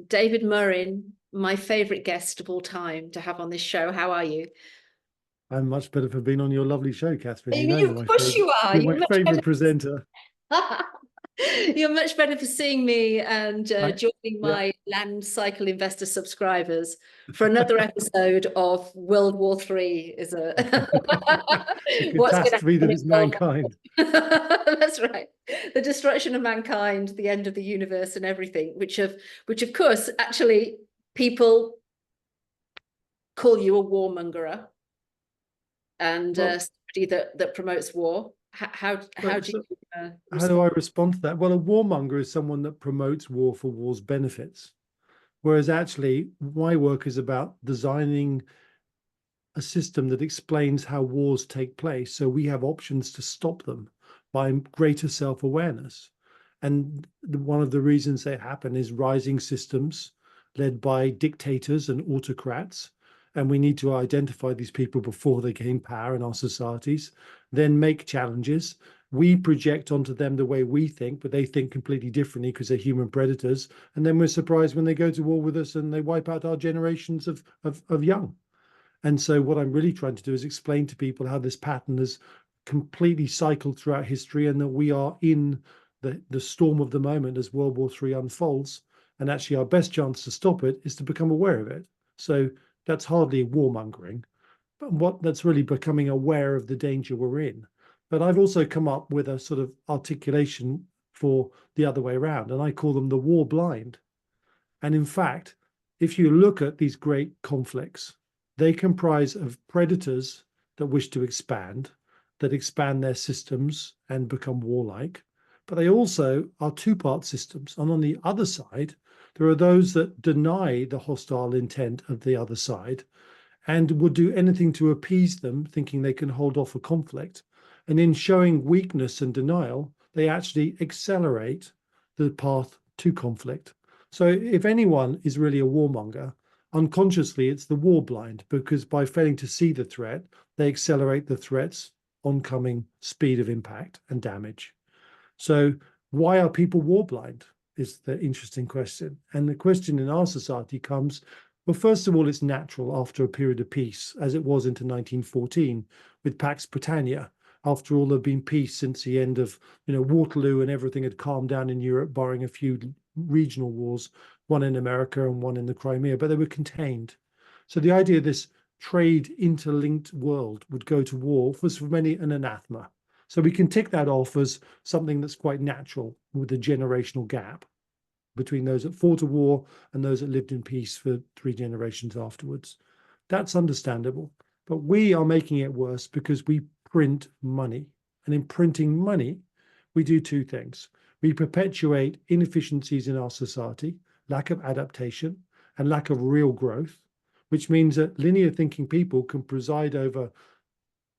David Murrin, my favorite guest of all time to have on this show. How are you? I'm much better for being on your lovely show, Catherine. You know Of course you are. you're my favorite presenter. You're much better for seeing me and I, joining yeah, my land cycle investor subscribers for another episode of World War Three. Is a the what's going to catastrophe happen that in is World War mankind. That's right. The destruction of mankind, the end of the universe, and everything. Which of course, actually, people call you a warmonger and Well, somebody that promotes war. How do so you how do respond? I respond to that? Well, a warmonger is someone that promotes war for war's benefits, whereas actually my work is about designing a system that explains how wars take place, so we have options to stop them by greater self-awareness. And one of the reasons they happen is rising systems led by dictators and autocrats. And we need to identify these people before they gain power in our societies, then make challenges. We project onto them the way we think, but they think completely differently because they're human predators. And then we're surprised when they go to war with us and they wipe out our generations of young. And so, what I'm really trying to do is explain to people how this pattern has completely cycled throughout history and that we are in the storm of the moment as World War III unfolds. And actually, our best chance to stop it is to become aware of it. So, that's hardly warmongering, but what that's really becoming aware of the danger we're in. But I've also come up with a sort of articulation for the other way around, and I call them the war blind. And in fact, if you look at these great conflicts, they comprise of predators that wish to expand, that expand their systems and become warlike. But they also are two-part systems. And on the other side, there are those that deny the hostile intent of the other side and would do anything to appease them, thinking they can hold off a conflict. And in showing weakness and denial, they actually accelerate the path to conflict. So if anyone is really a warmonger, unconsciously it's the war blind, because by failing to see the threat, they accelerate the threat's oncoming speed of impact and damage. So why are people war blind is the interesting question. And the question in our society comes, well, first of all, it's natural after a period of peace, as it was into 1914 with Pax Britannia. After all, there'd been peace since the end of, Waterloo, and everything had calmed down in Europe, barring a few regional wars, one in America and one in the Crimea, but they were contained. So the idea of this trade interlinked world would go to war was for many an anathema. So we can tick that off as something that's quite natural with a generational gap between those that fought a war and those that lived in peace for 3 generations afterwards. That's understandable. But we are making it worse because we print money. And in printing money, we do two things. We perpetuate inefficiencies in our society, lack of adaptation, and lack of real growth, which means that linear thinking people can preside over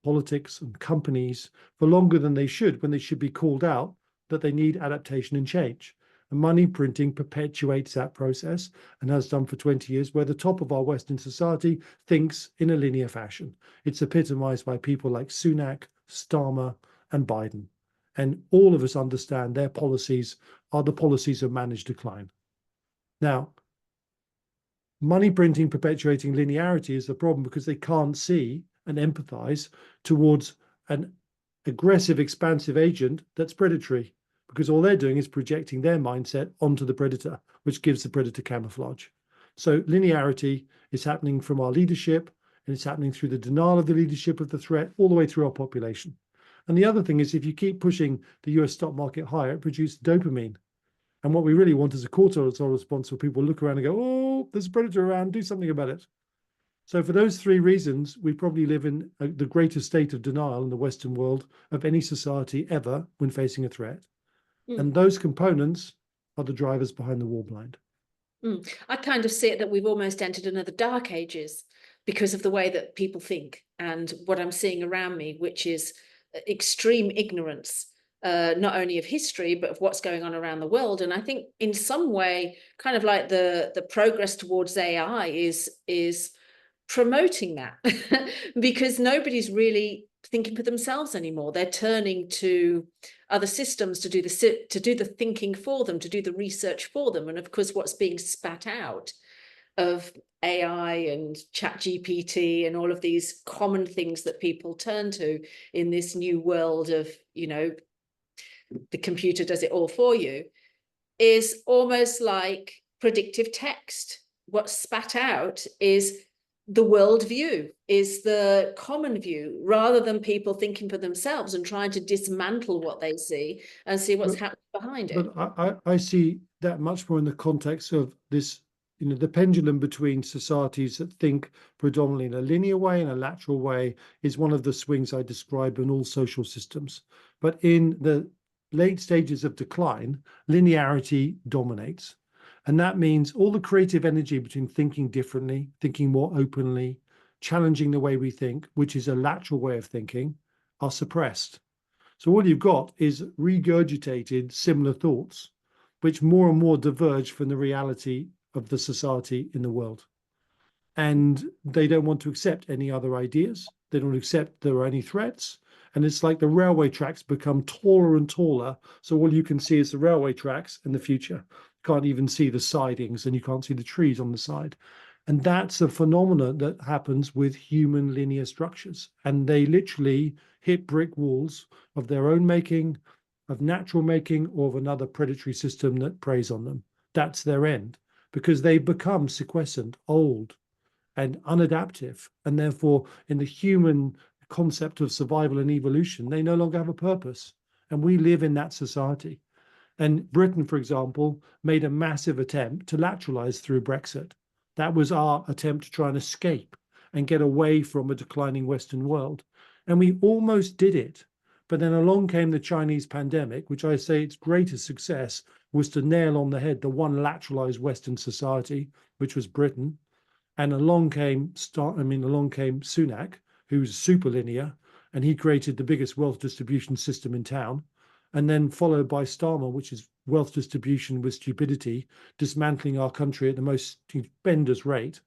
politics and companies for longer than they should, when they should be called out that they need adaptation and change. And money printing perpetuates that process and has done for 20 years, where the top of our Western society thinks in a linear fashion. It's epitomized by people like Sunak, Starmer, and Biden. And all of us understand their policies are the policies of managed decline. Now, money printing perpetuating linearity is the problem because they can't see and empathize towards an aggressive, expansive agent that's predatory, because all they're doing is projecting their mindset onto the predator, which gives the predator camouflage. So linearity is happening from our leadership, and it's happening through the denial of the leadership of the threat all the way through our population. And the other thing is, if you keep pushing the US stock market higher, it produces dopamine. And what we really want is a cortisol response where people look around and go, oh, there's a predator around, do something about it. So for those three reasons, we probably live in the greatest state of denial in the Western world of any society ever when facing a threat. Mm. And those components are the drivers behind the war blind. I kind of see it that we've almost entered another dark ages because of the way that people think and what I'm seeing around me, which is extreme ignorance, not only of history, but of what's going on around the world. And I think in some way, kind of like the progress towards AI is promoting that because nobody's really thinking for themselves anymore. They're turning to other systems to do the thinking for them, to do the research for them. And of course, what's being spat out of AI and ChatGPT and all of these common things that people turn to in this new world of, the computer does it all for you, is almost like predictive text. What's spat out is the world view, is the common view, rather than people thinking for themselves and trying to dismantle what they see and see what's happening behind it. But I see that much more in the context of this, the pendulum between societies that think predominantly in a linear way and a lateral way is one of the swings I describe in all social systems. But in the late stages of decline, linearity dominates. And that means all the creative energy between thinking differently, thinking more openly, challenging the way we think, which is a lateral way of thinking, are suppressed. So all you've got is regurgitated similar thoughts, which more and more diverge from the reality of the society in the world. And they don't want to accept any other ideas. They don't accept there are any threats. And it's like the railway tracks become taller and taller. So all you can see is the railway tracks in the future. You can't even see the sidings and you can't see the trees on the side. And that's a phenomenon that happens with human linear structures. And they literally hit brick walls of their own making, of natural making, or of another predatory system that preys on them. That's their end, because they become sequestered, old, and unadaptive. And therefore, in the human concept of survival and evolution, they no longer have a purpose. And we live in that society. And Britain, for example, made a massive attempt to lateralize through Brexit. That was our attempt to try and escape and get away from a declining Western world. And we almost did it. But then along came the Chinese pandemic, which I say its greatest success was to nail on the head the one lateralized Western society, which was Britain. And along came Sunak, who's super linear, and he created the biggest wealth distribution system in town. And then followed by Starmer, which is wealth distribution with stupidity, dismantling our country at the most stupendous rate.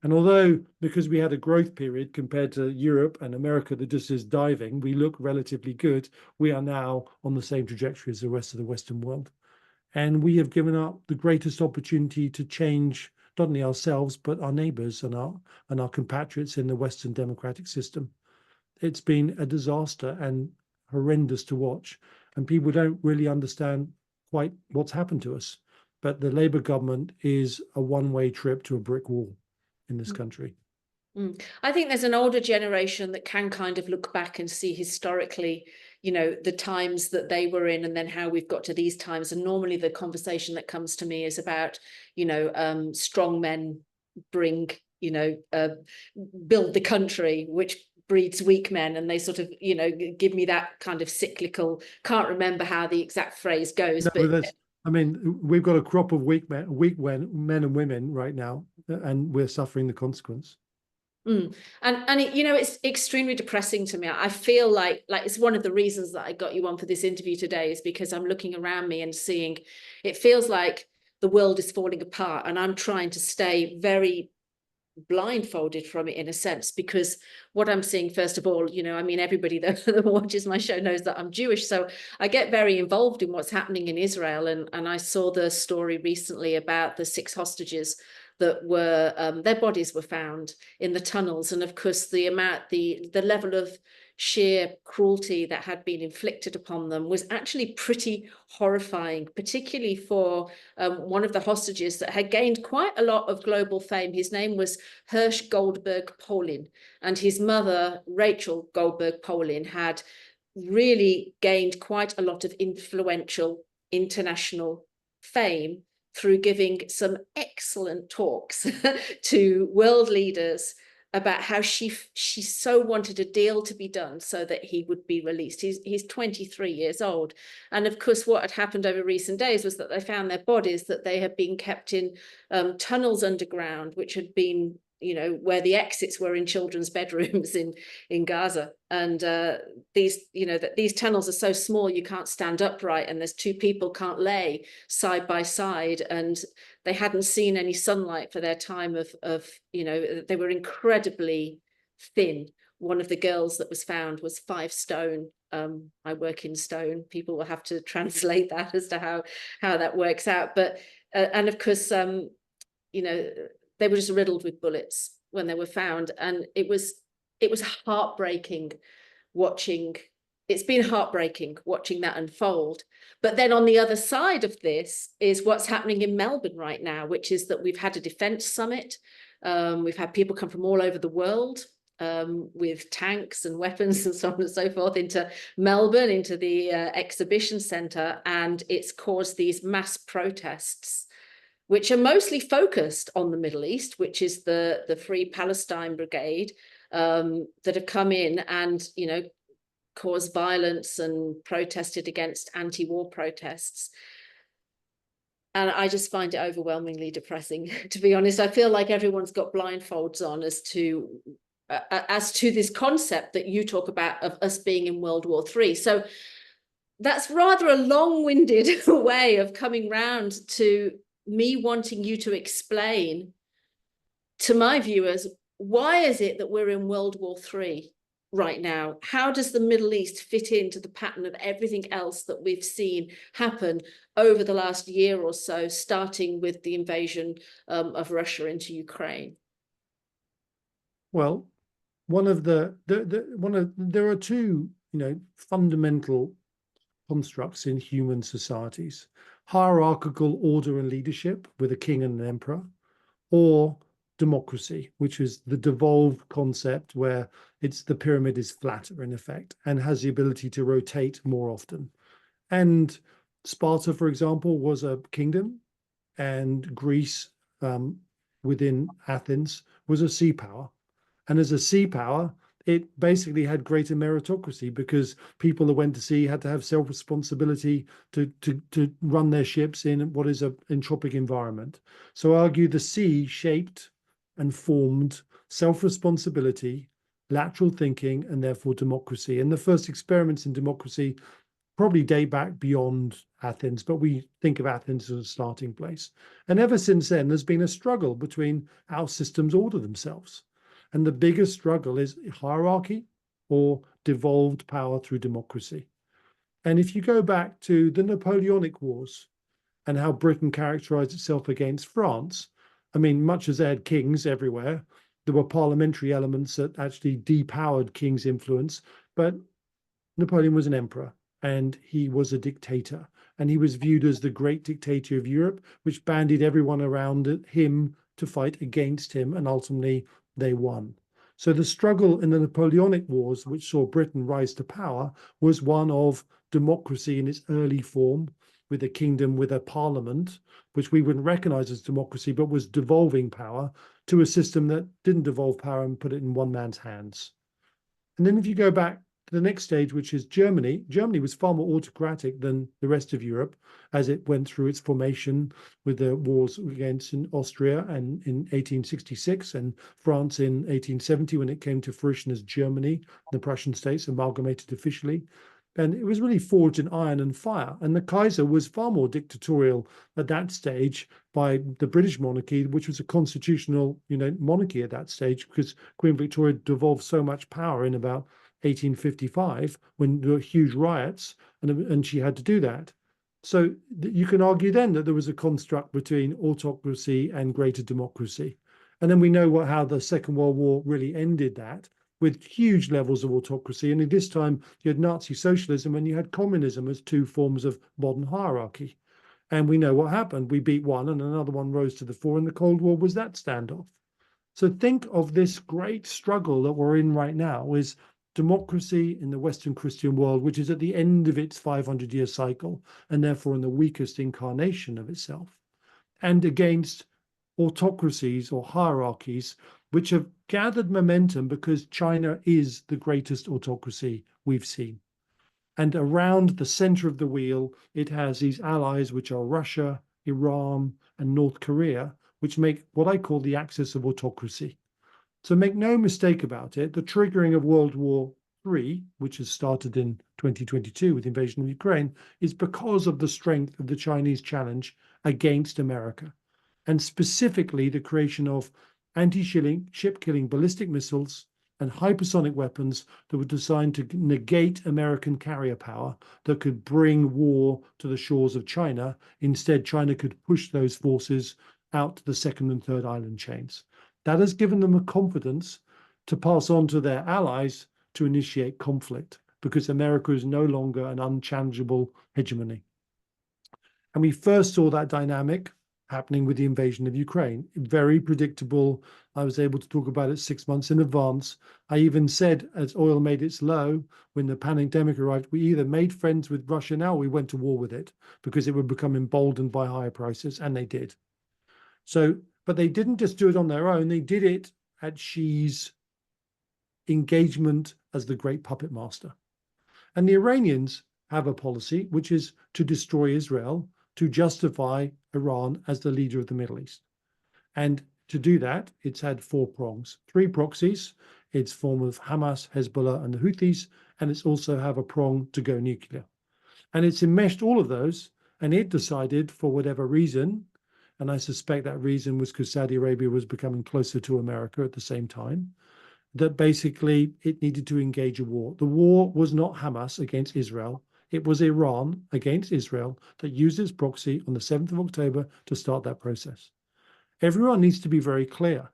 And although, because we had a growth period compared to Europe and America that just is diving, we look relatively good, we are now on the same trajectory as the rest of the Western world. And we have given up the greatest opportunity to change not only ourselves, but our neighbors and our compatriots in the Western democratic system. It's been a disaster and horrendous to watch. And people don't really understand quite what's happened to us. But the Labour government is a one-way trip to a brick wall in this country. I think there's an older generation that can kind of look back and see historically, the times that they were in and then how we've got to these times. And normally the conversation that comes to me is about, strong men bring, build the country, which breeds weak men. And they sort of, give me that kind of cyclical, can't remember how the exact phrase goes, but we've got a crop of weak men and women right now, and we're suffering the consequence. And it's extremely depressing to me. I feel like it's one of the reasons that I got you on for this interview today, is because I'm looking around me and seeing, it feels like the world is falling apart, and I'm trying to stay very blindfolded from it in a sense, because what I'm seeing, first of all, everybody that watches my show knows that I'm Jewish, so I get very involved in what's happening in Israel, and I saw the story recently about the 6 hostages that were their bodies were found in the tunnels, and of course the level of sheer cruelty that had been inflicted upon them was actually pretty horrifying, particularly for one of the hostages that had gained quite a lot of global fame. His name was Hirsch Goldberg Polin, and his mother, Rachel Goldberg Polin, had really gained quite a lot of influential international fame through giving some excellent talks to world leaders about how she so wanted a deal to be done so that he would be released. He's 23 years old. And of course, what had happened over recent days was that they found their bodies, that they had been kept in tunnels underground, which had been, where the exits were in children's bedrooms in Gaza. And these tunnels are so small, you can't stand upright, and there's 2 people can't lay side by side, and they hadn't seen any sunlight for their time of they were incredibly thin, one of the girls that was found was 5 stone. I work in stone. People will have to translate that as to how that works out. But and of course, you know, they were just riddled with bullets when they were found, and it was heartbreaking watching. It's been heartbreaking watching that unfold. But then on the other side of this is what's happening in Melbourne right now, which is that we've had a defence summit. We've had people come from all over the world with tanks and weapons and so on and so forth into Melbourne, into the exhibition centre, and it's caused these mass protests, which are mostly focused on the Middle East, which is the Free Palestine Brigade that have come in and, you know, caused violence and protested against anti-war protests. And I just find it overwhelmingly depressing, to be honest. I feel like everyone's got blindfolds on as to this concept that you talk about of us being in World War III. So that's rather a long-winded way of coming round to me wanting you to explain to my viewers, why is it that we're in World War III right now? How does the Middle East fit into the pattern of everything else that we've seen happen over the last year or so, starting with the invasion of Russia into Ukraine? Well, there are two, fundamental constructs in human societies: hierarchical order and leadership with a king and an emperor, or democracy, which is the devolved concept where the pyramid is flatter in effect and has the ability to rotate more often. And Sparta, for example, was a kingdom, and Greece, within Athens, was a sea power. And as a sea power, it basically had greater meritocracy because people that went to sea had to have self-responsibility to run their ships in what is an entropic environment. So I argue the sea shaped and formed self-responsibility, lateral thinking, and therefore democracy. And the first experiments in democracy probably date back beyond Athens, but we think of Athens as a starting place. And ever since then, there's been a struggle between how systems order themselves. And the biggest struggle is hierarchy or devolved power through democracy. And if you go back to the Napoleonic Wars and how Britain characterized itself against France, I mean, much as they had kings everywhere, there were parliamentary elements that actually depowered king's influence. But Napoleon was an emperor and he was a dictator. And he was viewed as the great dictator of Europe, which banded everyone around him to fight against him. And ultimately, they won. So the struggle in the Napoleonic Wars, which saw Britain rise to power, was one of democracy in its early form, with a kingdom, with a parliament, which we wouldn't recognize as democracy, but was devolving power to a system that didn't devolve power and put it in one man's hands. And then if you go back to the next stage, which is Germany, Germany was far more autocratic than the rest of Europe as it went through its formation with the wars against in Austria and in 1866 and France in 1870 when it came to fruition as Germany, the Prussian states amalgamated officially. And it was really forged in iron and fire. And the Kaiser was far more dictatorial at that stage by the British monarchy, which was a constitutional, monarchy at that stage, because Queen Victoria devolved so much power in about 1855 when there were huge riots, and she had to do that. So you can argue then that there was a construct between autocracy and greater democracy. And then we know how the Second World War really ended that, with huge levels of autocracy. And at this time, you had Nazi socialism and you had communism as two forms of modern hierarchy. And we know what happened. We beat one and another one rose to the fore, and the Cold War was that standoff. So think of this great struggle that we're in right now is democracy in the Western Christian world, which is at the end of its 500-year cycle, and therefore in the weakest incarnation of itself, and against autocracies or hierarchies, which have gathered momentum because China is the greatest autocracy we've seen. And around the center of the wheel, it has these allies, which are Russia, Iran, and North Korea, which make what I call the axis of autocracy. So make no mistake about it, the triggering of World War III, which has started in 2022 with the invasion of Ukraine, is because of the strength of the Chinese challenge against America, and specifically the creation of anti-ship killing ballistic missiles and hypersonic weapons that were designed to negate American carrier power that could bring war to the shores of China. Instead, China could push those forces out to the second and third island chains. That has given them a confidence to pass on to their allies to initiate conflict, because America is no longer an unchallengeable hegemony. And we first saw that dynamic happening with the invasion of Ukraine. Very predictable. I was able to talk about it 6 months in advance. I even said, as oil made its low, when the pandemic arrived, we either made friends with Russia now or we went to war with it, because it would become emboldened by higher prices, and they did. So, but they didn't just do it on their own. They did it at Xi's engagement as the great puppet master. And the Iranians have a policy which is to destroy Israel, to justify Iran as the leader of the Middle East. And to do that, it's had 4 prongs, 3 proxies. It's form of Hamas, Hezbollah, and the Houthis, and it's also have a prong to go nuclear. And it's enmeshed all of those, and it decided, for whatever reason, and I suspect that reason was because Saudi Arabia was becoming closer to America at the same time, that basically it needed to engage a war. The war was not Hamas against Israel. It was Iran against Israel that used its proxy on the 7th of October to start that process. Everyone needs to be very clear.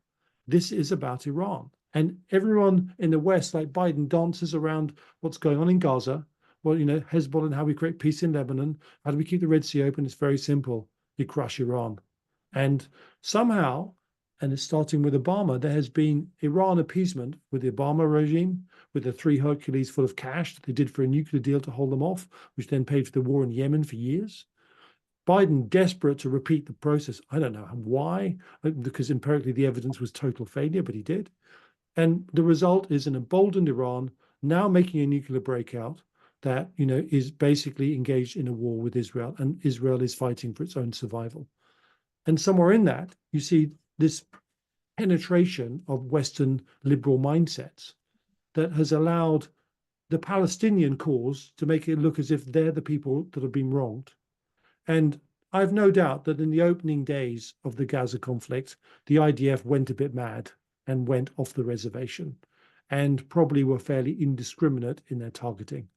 This is about Iran. And everyone in the West, like Biden, dances around what's going on in Gaza. Well, Hezbollah and how we create peace in Lebanon. How do we keep the Red Sea open? It's very simple. You crush Iran. And somehow, and it's starting with Obama, there has been Iran appeasement with the Obama regime, with the 3 Hercules full of cash that they did for a nuclear deal to hold them off, which then paid for the war in Yemen for years. Biden, desperate to repeat the process. I don't know why, because empirically the evidence was total failure, but he did. And the result is an emboldened Iran now making a nuclear breakout that, is basically engaged in a war with Israel, and Israel is fighting for its own survival. And somewhere in that, you see this penetration of Western liberal mindsets that has allowed the Palestinian cause to make it look as if they're the people that have been wronged. And I've no doubt that in the opening days of the Gaza conflict, the IDF went a bit mad and went off the reservation, and probably were fairly indiscriminate in their targeting.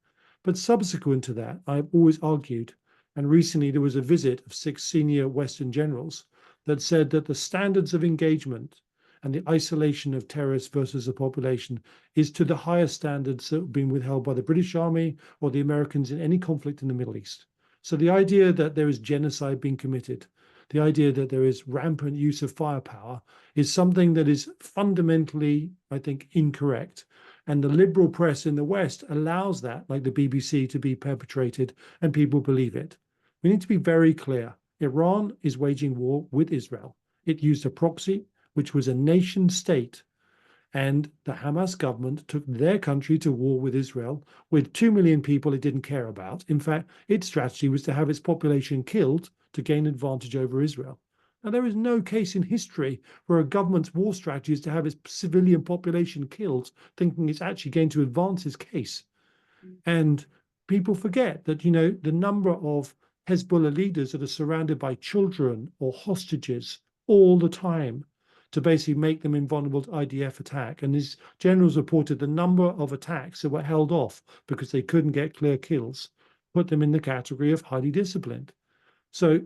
But subsequent to that, I've always argued, and recently there was a visit of 6 senior Western generals that said that the standards of engagement and the isolation of terrorists versus the population is to the highest standards that have been withheld by the British Army or the Americans in any conflict in the Middle East. So the idea that there is genocide being committed, the idea that there is rampant use of firepower, is something that is fundamentally, I think, incorrect. And the liberal press in the West allows that, like the BBC, to be perpetrated, and people believe it. We need to be very clear. Iran is waging war with Israel. It used a proxy, which was a nation state, and the Hamas government took their country to war with Israel with 2 million people it didn't care about. In fact, its strategy was to have its population killed to gain advantage over Israel. Now, there is no case in history where a government's war strategy is to have its civilian population killed, thinking it's actually going to advance its case. And people forget that, the number of Hezbollah leaders that are surrounded by children or hostages all the time to basically make them invulnerable to IDF attack. And these generals reported the number of attacks that were held off because they couldn't get clear kills, put them in the category of highly disciplined. So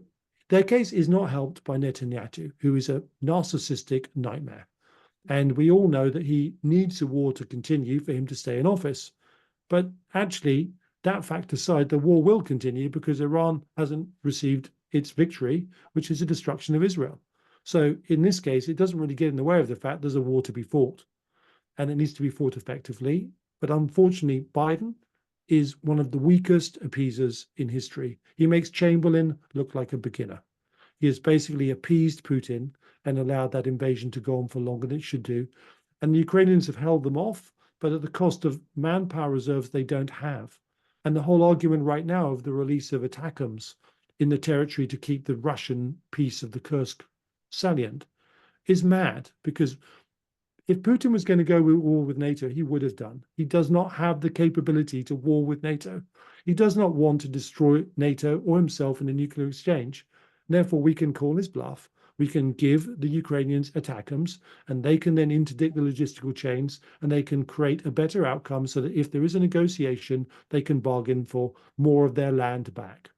their case is not helped by Netanyahu, who is a narcissistic nightmare. And we all know that he needs the war to continue for him to stay in office. But actually, that fact aside, the war will continue because Iran hasn't received its victory, which is the destruction of Israel. So in this case, it doesn't really get in the way of the fact there's a war to be fought, and it needs to be fought effectively. But unfortunately, Biden is one of the weakest appeasers in history. He makes Chamberlain look like a beginner. He has basically appeased Putin and allowed that invasion to go on for longer than it should do. And the Ukrainians have held them off, but at the cost of manpower reserves they don't have. And the whole argument right now of the release of ATACMS in the territory to keep the Russian piece of the Kursk salient is mad, because if Putin was going to go to war with NATO, he would have done. He does not have the capability to war with NATO. He does not want to destroy NATO or himself in a nuclear exchange. Therefore, we can call his bluff. We can give the Ukrainians ATACMS, and they can then interdict the logistical chains, and they can create a better outcome so that if there is a negotiation, they can bargain for more of their land back.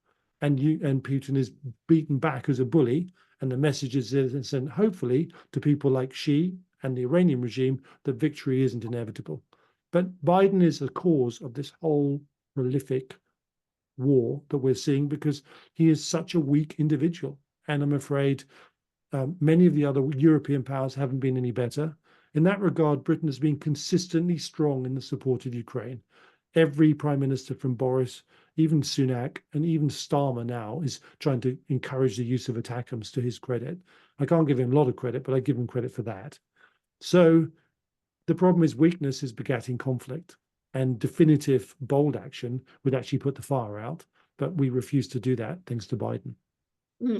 And Putin is beaten back as a bully, and the message is sent hopefully to people like Xi and the Iranian regime that victory isn't inevitable. But Biden is the cause of this whole prolific war that we're seeing because he is such a weak individual. And I'm afraid many of the other European powers haven't been any better. In that regard, Britain has been consistently strong in the support of Ukraine. Every prime minister from Boris, even Sunak, and even Starmer now is trying to encourage the use of ATACMS to his credit. I can't give him a lot of credit, but I give him credit for that. So the problem is weakness is begatting conflict, and definitive bold action would actually put the fire out. But we refuse to do that thanks to Biden.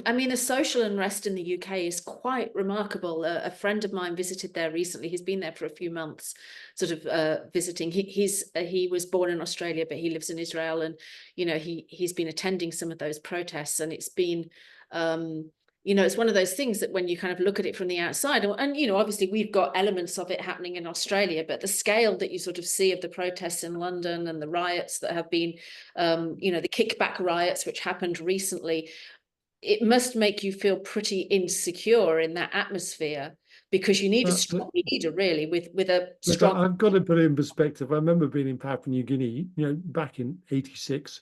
I mean, the social unrest in the UK is quite remarkable. A friend of mine visited there recently. He's been there for a few months, sort of visiting. He was born in Australia, but he lives in Israel, and he's been attending some of those protests, and it's been. It's one of those things that when you kind of look at it from the outside, and obviously we've got elements of it happening in Australia, but the scale that you sort of see of the protests in London and the riots that have been, the kickback riots which happened recently, it must make you feel pretty insecure in that atmosphere, because you need a strong leader, really, with a strong. Look, I've got to put it in perspective. I remember being in Papua New Guinea, back in '86,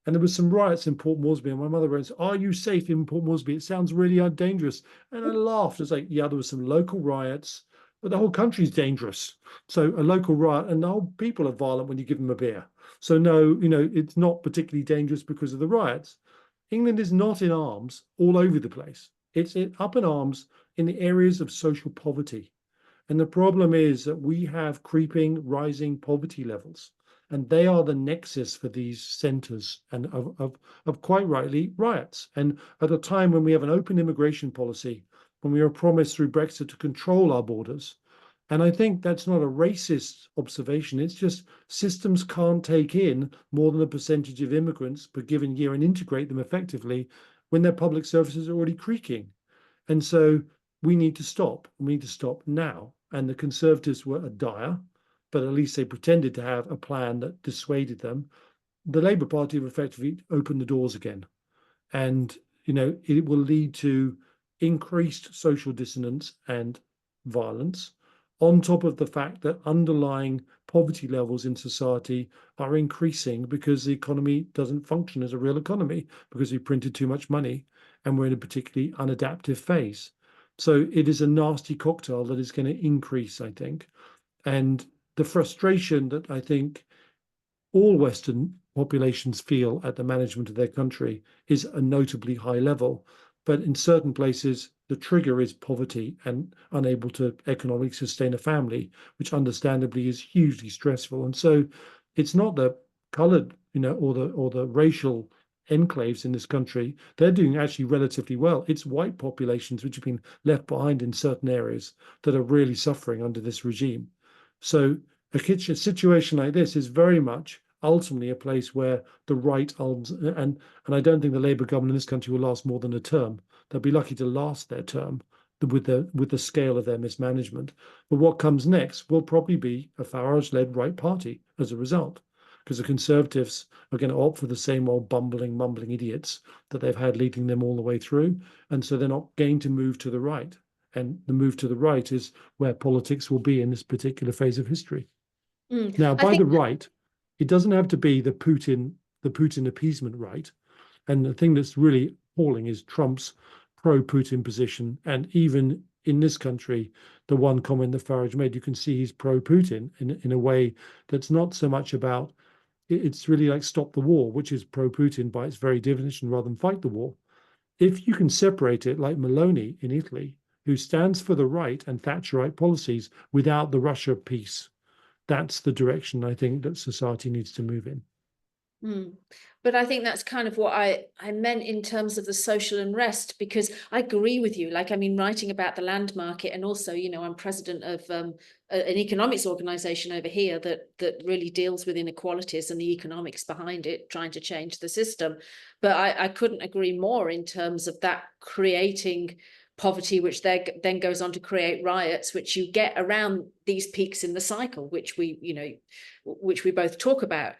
and there was some riots in Port Moresby, and my mother went, "Are you safe in Port Moresby? It sounds really dangerous." And I laughed. I was like, "Yeah, there was some local riots, but the whole country's dangerous. So a local riot, and the whole people are violent when you give them a beer. So no, it's not particularly dangerous because of the riots." England is not in arms all over the place. It's up in arms in the areas of social poverty. And the problem is that we have creeping, rising poverty levels. And they are the nexus for these centres and of quite rightly riots. And at a time when we have an open immigration policy, when we are promised through Brexit to control our borders, and I think that's not a racist observation. It's just systems can't take in more than a percentage of immigrants per given year and integrate them effectively when their public services are already creaking. And so we need to stop. We need to stop now. And the Conservatives were dire, but at least they pretended to have a plan that dissuaded them. The Labour Party have effectively opened the doors again. And, it will lead to increased social dissonance and violence, on top of the fact that underlying poverty levels in society are increasing because the economy doesn't function as a real economy because we printed too much money and we're in a particularly unadaptive phase. So it is a nasty cocktail that is going to increase, I think. And the frustration that I think all Western populations feel at the management of their country is a notably high level. But in certain places, the trigger is poverty and unable to economically sustain a family, which understandably is hugely stressful. And so it's not the colored, or the racial enclaves in this country. They're doing actually relatively well. It's white populations which have been left behind in certain areas that are really suffering under this regime. So a situation like this is very much ultimately a place where the right and I don't think the Labour government in this country will last more than a term. They'll be lucky to last their term with the scale of their mismanagement. But what comes next will probably be a Farage-led right party as a result, because the Conservatives are going to opt for the same old bumbling, mumbling idiots that they've had leading them all the way through. And so they're not going to move to the right. And the move to the right is where politics will be in this particular phase of history. Now, by the right, it doesn't have to be the Putin appeasement right. And the thing that's really appalling is Trump's pro-Putin position. And even in this country, the one comment that Farage made, you can see he's pro-Putin in a way that's not so much about, it's really like stop the war, which is pro-Putin by its very definition rather than fight the war. If you can separate it like Meloni in Italy, who stands for the right and Thatcherite policies without the Russia piece, that's the direction I think that society needs to move in. But I think that's kind of what I meant in terms of the social unrest, because I agree with you. Like, I mean, writing about the land market, and also, I'm president of an economics organization over here that really deals with inequalities and the economics behind it, trying to change the system. But I couldn't agree more in terms of that creating poverty, which then goes on to create riots, which you get around these peaks in the cycle, which we both talk about.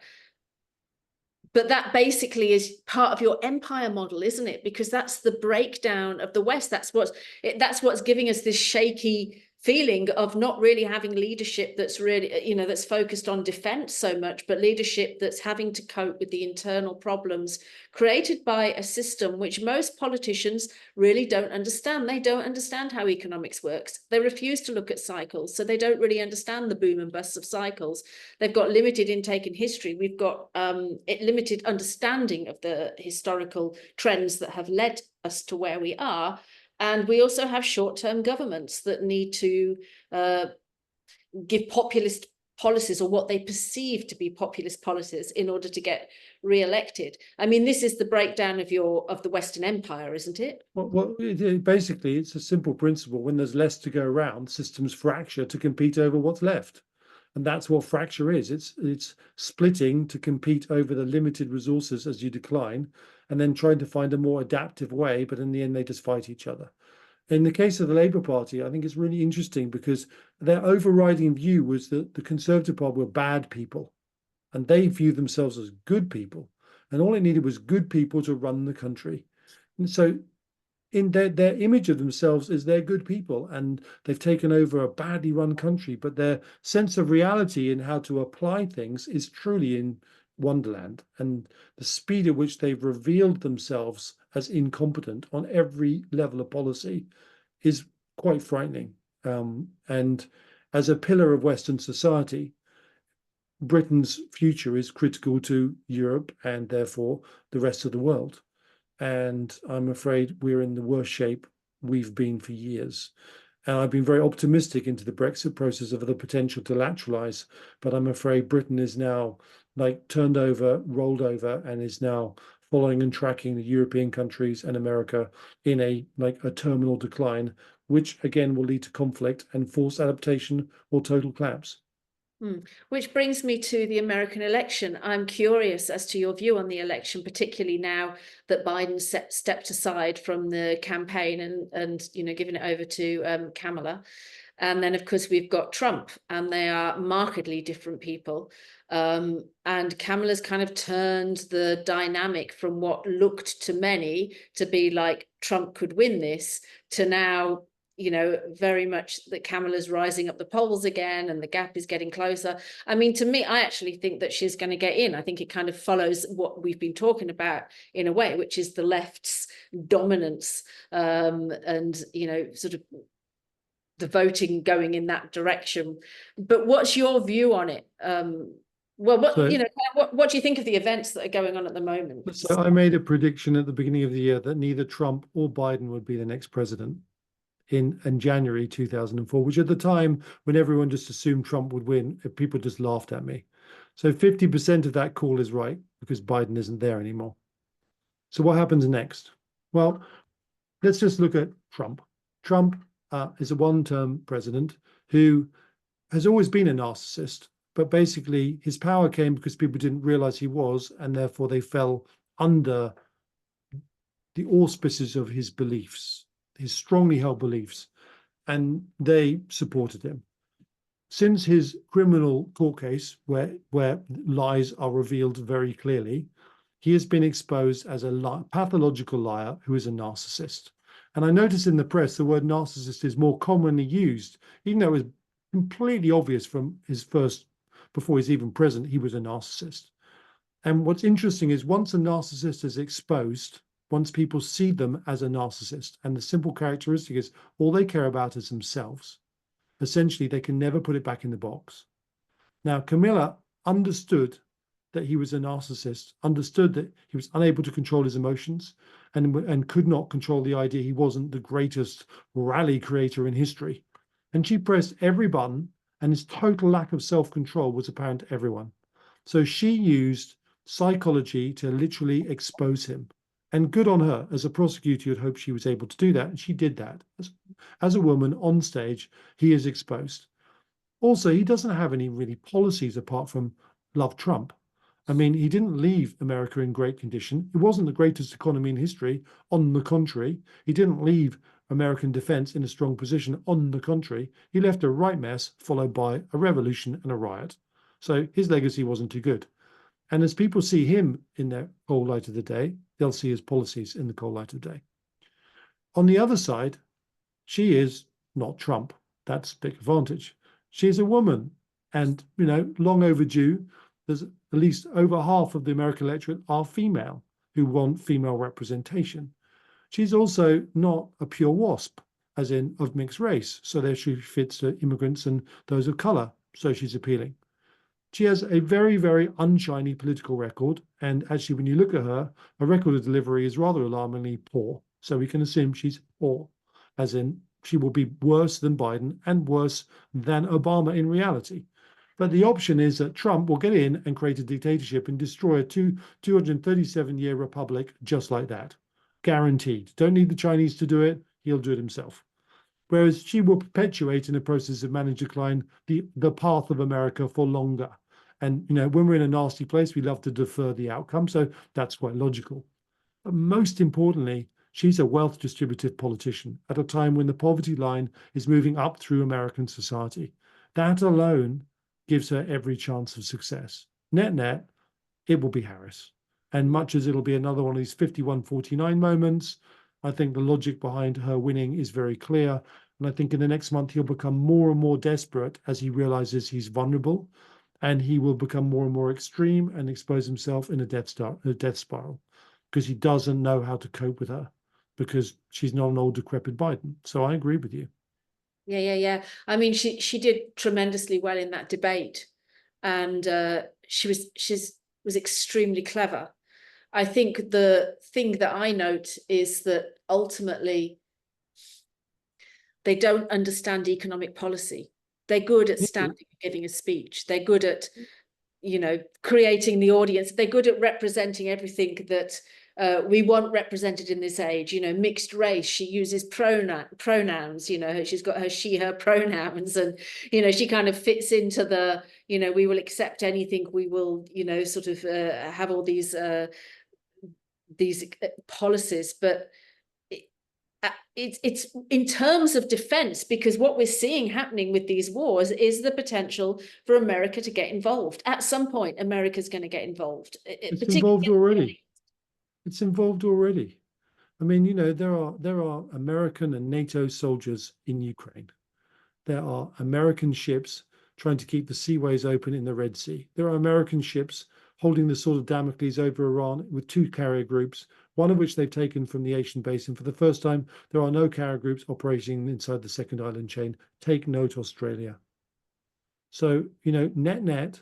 But that basically is part of your empire model, isn't it? Because that's the breakdown of the West. That's what's giving us this shaky feeling of not really having leadership that's really, that's focused on defense so much, but leadership that's having to cope with the internal problems created by a system which most politicians really don't understand. They don't understand how economics works. They refuse to look at cycles, so they don't really understand the boom and busts of cycles. They've got limited intake in history. We've got limited understanding of the historical trends that have led us to where we are. And we also have short-term governments that need to give populist policies, or what they perceive to be populist policies, in order to get re-elected. I mean, this is the breakdown of the Western Empire, isn't it? Well, basically, it's a simple principle. When there's less to go around, systems fracture to compete over what's left. And that's what fracture is. It's splitting to compete over the limited resources as you decline, and then trying to find a more adaptive way, but in the end, they just fight each other. In the case of the Labour Party, I think it's really interesting because their overriding view was that the Conservative Party were bad people, and they view themselves as good people. And all it needed was good people to run the country. And so in their image of themselves is they're good people, and they've taken over a badly run country, but their sense of reality and how to apply things is truly in Wonderland. And the speed at which they've revealed themselves as incompetent on every level of policy is quite frightening. And as a pillar of Western society, Britain's future is critical to Europe and therefore the rest of the world. And I'm afraid we're in the worst shape we've been for years. And I've been very optimistic into the Brexit process of the potential to lateralize, but I'm afraid Britain is now turned over, rolled over, and is now following and tracking the European countries and America in a terminal decline, which again will lead to conflict and forced adaptation or total collapse. Which brings me to the American election. I'm curious as to your view on the election, particularly now that Biden stepped aside from the campaign and given it over to Kamala. And then, of course, we've got Trump, and they are markedly different people. And Kamala's kind of turned the dynamic from what looked to many to be like Trump could win this to now, very much that Kamala's rising up the polls again, and the gap is getting closer. I mean, to me, I actually think that she's going to get in. I think it kind of follows what we've been talking about in a way, which is the left's dominance, and, sort of the voting going in that direction. But what's your view on it? What do you think of the events that are going on at the moment? So I made a prediction at the beginning of the year that neither Trump or Biden would be the next president in January 2004, which at the time, when everyone just assumed Trump would win, people just laughed at me. So 50% of that call is right, because Biden isn't there anymore. So what happens next? Well, let's just look at Trump. Trump is a one-term president who has always been a narcissist, but basically his power came because people didn't realize he was, and therefore they fell under the auspices of his beliefs, his strongly held beliefs, and they supported him. Since his criminal court case, where lies are revealed very clearly, he has been exposed as a pathological liar who is a narcissist. And I noticed in the press the word narcissist is more commonly used, even though it was completely obvious from his first, before he's even president, he was a narcissist. And what's interesting is once a narcissist is exposed, once people see them as a narcissist, and the simple characteristic is all they care about is themselves, essentially they can never put it back in the box. Now, Camilla understood that he was a narcissist, understood that he was unable to control his emotions, and could not control the idea he wasn't the greatest rally creator in history. And she pressed every button, and his total lack of self-control was apparent to everyone. So she used psychology to literally expose him. And good on her. As a prosecutor, you'd hope she was able to do that. And she did that. As a woman on stage, he is exposed. Also, he doesn't have any really policies apart from love Trump. I mean, he didn't leave America in great condition. It wasn't the greatest economy in history. On the contrary, he didn't leave American defense in a strong position. On the contrary, he left a right mess, followed by a revolution and a riot. So his legacy wasn't too good. And as people see him in the cold light of the day, they'll see his policies in the cold light of the day. On the other side, she is not Trump. That's a big advantage. She's a woman, and long overdue. There's at least over half of the American electorate are female who want female representation. She's also not a pure WASP, as in of mixed race. So there she fits immigrants and those of color. So she's appealing. She has a very, very unshiny political record. And actually, when you look at her record of delivery is rather alarmingly poor. So we can assume she's poor, as in she will be worse than Biden and worse than Obama in reality. But the option is that Trump will get in and create a dictatorship and destroy a 237-year republic just like that. Guaranteed. Don't need the Chinese to do it. He'll do it himself. Whereas she will perpetuate in a process of managed decline the path of America for longer. And when we're in a nasty place, we love to defer the outcome. So that's quite logical. But most importantly, she's a wealth distributive politician at a time when the poverty line is moving up through American society. That alone gives her every chance of success. Net, it will be Harris. And much as it'll be another one of these 51-49 moments, I think the logic behind her winning is very clear. And I think in the next month, he'll become more and more desperate as he realizes he's vulnerable. And he will become more and more extreme and expose himself in a death spiral, because he doesn't know how to cope with her, because she's not an old, decrepit Biden. So I agree with you. Yeah. I mean, she did tremendously well in that debate, and she was extremely clever. I think the thing that I note is that ultimately they don't understand economic policy. They're good at standing and giving a speech. They're good at, creating the audience. They're good at representing everything that we want represented in this age. Mixed race. She uses pronouns. She's got her she, her pronouns, and she kind of fits into the we will accept anything. We will sort of have all these policies, but it's in terms of defense, because what we're seeing happening with these wars is the potential for America to get involved. At some point, America's going to get involved. It's involved already. It's involved already. I mean, there are American and NATO soldiers in Ukraine. There are American ships trying to keep the seaways open in the Red Sea. There are American ships holding the sword of Damocles over Iran with 2 carrier groups, one of which they've taken from the Asian basin. For the first time, there are no carrier groups operating inside the second island chain. Take note, Australia. So, net,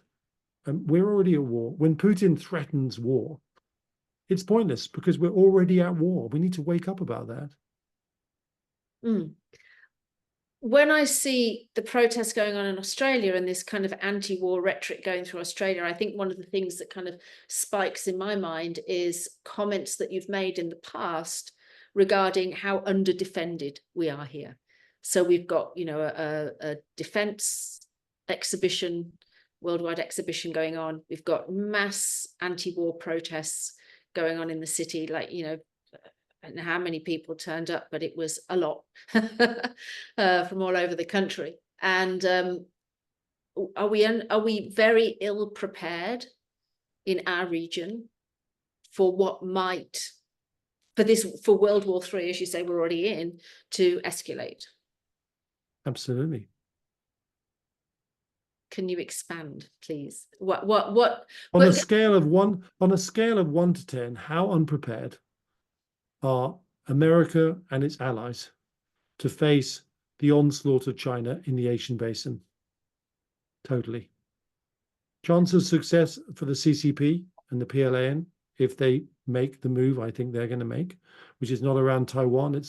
we're already at war. When Putin threatens war, it's pointless because we're already at war. We need to wake up about that. When I see the protests going on in Australia and this kind of anti-war rhetoric going through Australia, I think one of the things that kind of spikes in my mind is comments that you've made in the past regarding how underdefended we are here. So we've got, a defense exhibition, worldwide exhibition going on. We've got mass anti-war protests going on in the city, I don't know how many people turned up, but it was a lot from all over the country. And are we very ill prepared in our region for what might, for World War III, as you say, we're already in, to escalate? Absolutely. Can you expand, please? On a scale of 1 to 10, how unprepared are America and its allies to face the onslaught of China in the Asian basin? Totally. Chance of success for the CCP and the PLAN, if they make the move I think they're going to make, which is not around Taiwan.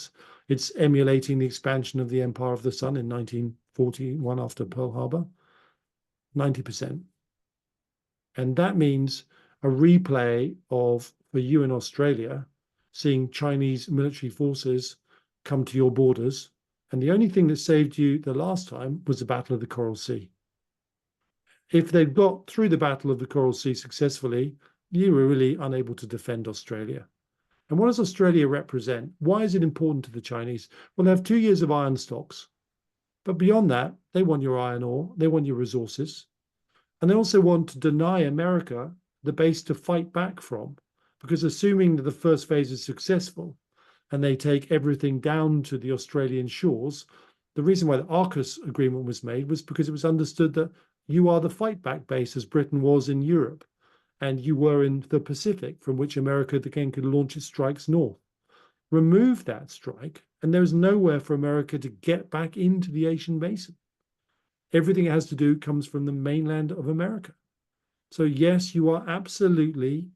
It's emulating the expansion of the Empire of the Sun in 1941 after Pearl Harbor. 90%. And that means a replay of, for you in Australia, seeing Chinese military forces come to your borders. And the only thing that saved you the last time was the Battle of the Coral Sea. If they'd got through the Battle of the Coral Sea successfully, you were really unable to defend Australia. And what does Australia represent? Why is it important to the Chinese? Well, they have 2 years of iron stocks. But beyond that, they want your iron ore, they want your resources. And they also want to deny America the base to fight back from. Because assuming that the first phase is successful and they take everything down to the Australian shores, the reason why the AUKUS agreement was made was because it was understood that you are the fight back base as Britain was in Europe. And you were in the Pacific, from which America again could launch its strikes north. Remove that strike, and there's nowhere for America to get back into the Asian basin. Everything it has to do comes from the mainland of America. So yes, you are absolutely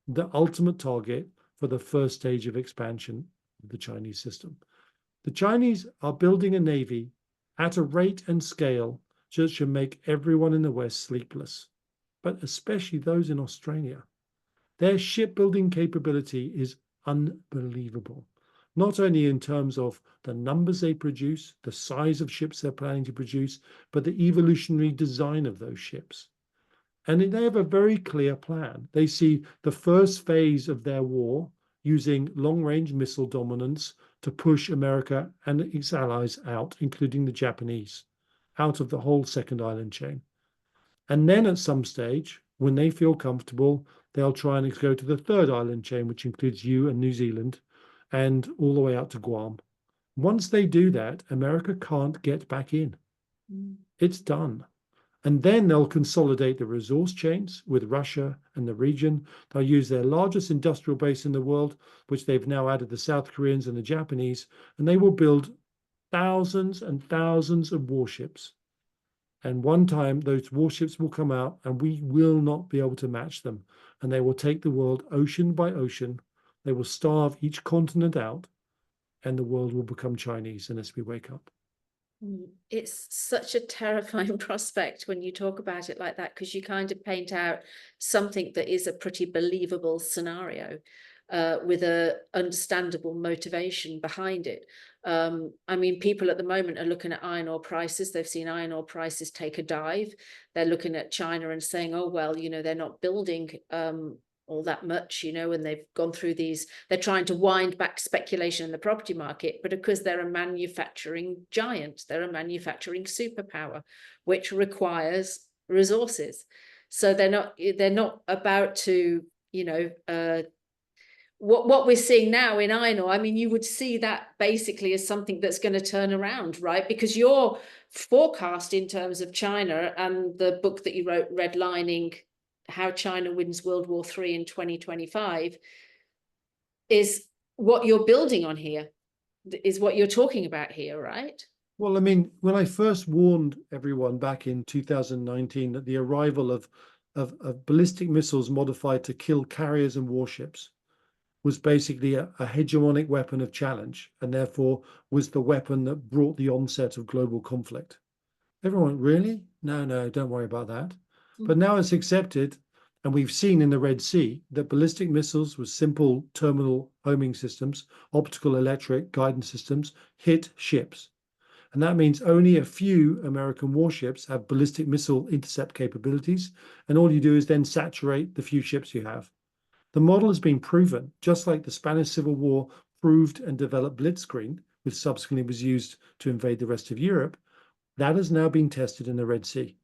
the ultimate target for the first stage of expansion of the Chinese system. The Chinese are building a navy at a rate and scale that should make everyone in the West sleepless, but especially those in Australia. Their shipbuilding capability is unbelievable, not only in terms of the numbers they produce, the size of ships they're planning to produce, but the evolutionary design of those ships. And they have a very clear plan. They see the first phase of their war using long-range missile dominance to push America and its allies out, including the Japanese, out of the whole second island chain. And then at some stage, when they feel comfortable, they'll try and go to the third island chain, which includes you and New Zealand, and all the way out to Guam. Once they do that, America can't get back in. It's done. And then they'll consolidate the resource chains with Russia and the region. They'll use their largest industrial base in the world, which they've now added the South Koreans and the Japanese, and they will build thousands and thousands of warships. And one time those warships will come out and we will not be able to match them. And they will take the world ocean by ocean. They will starve each continent out and the world will become Chinese unless we wake up. It's such a terrifying prospect when you talk about it like that, because you kind of paint out something that is a pretty believable scenario with a understandable motivation behind it. I mean, people at the moment are looking at iron ore prices. They've seen iron ore prices take a dive. They're looking at China and saying, oh, well, you know, they're not building all that much, you know, and they've gone through these, they're trying to wind back speculation in the property market, but because they're a manufacturing giant, they're a manufacturing superpower, which requires resources. So they're not about to, you know, what we're seeing now in iron ore, I mean, you would see that basically as something that's going to turn around, right? Because your forecast in terms of China and the book that you wrote, Redlining How China Wins World War III in 2025, is what you're building on here, is what you're talking about here, right? Well, I mean, when I first warned everyone back in 2019 that the arrival of ballistic missiles modified to kill carriers and warships was basically a hegemonic weapon of challenge, and therefore was the weapon that brought the onset of global conflict. Everyone went, really? No, don't worry about that. But now it's accepted, and we've seen in the Red Sea that ballistic missiles with simple terminal homing systems, optical electric guidance systems, hit ships. And that means only a few American warships have ballistic missile intercept capabilities, and all you do is then saturate the few ships you have. The model has been proven, just like the Spanish Civil War proved and developed blitzkrieg, which subsequently was used to invade the rest of Europe. That has now been tested in the Red Sea.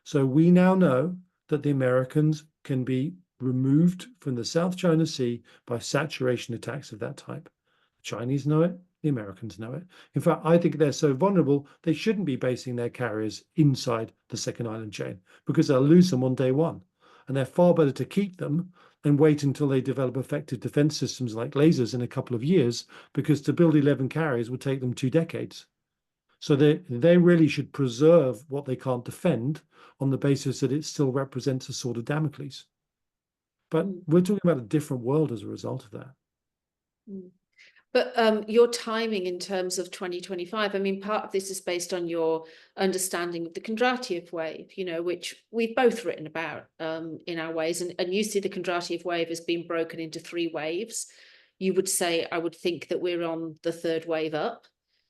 So we now know that the Americans can be removed from the South China Sea by saturation attacks of that type. The Chinese know it, the Americans know it. In fact, I think they're so vulnerable, they shouldn't be basing their carriers inside the second island chain because they'll lose them on day one. And they're far better to keep them and wait until they develop effective defense systems like lasers in a couple of years, because to build 11 carriers would take them 2 decades. So they really should preserve what they can't defend on the basis that it still represents a sort of Damocles. But we're talking about a different world as a result of that. But your timing in terms of 2025, I mean, part of this is based on your understanding of the Kondratiev wave, you know, which we've both written about in our ways. And you see the Kondratiev wave as being broken into 3 waves. You would say, I would think that we're on the 3rd wave up.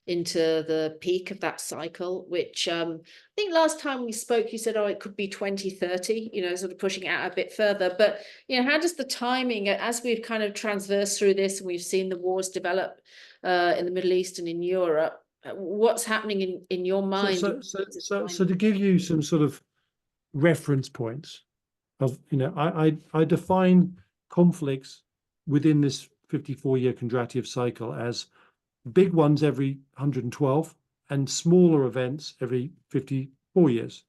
into the peak of that cycle, which I think last time we spoke, you said, oh, it could be 2030, sort of pushing it out a bit further. But, how does the timing, as we've kind of transversed through this and we've seen the wars develop in the Middle East and in Europe, what's happening in your mind? So to give you some sort of reference points of, I define conflicts within this 54-year Kondratiev cycle as big ones every 112 and smaller events every 54 years.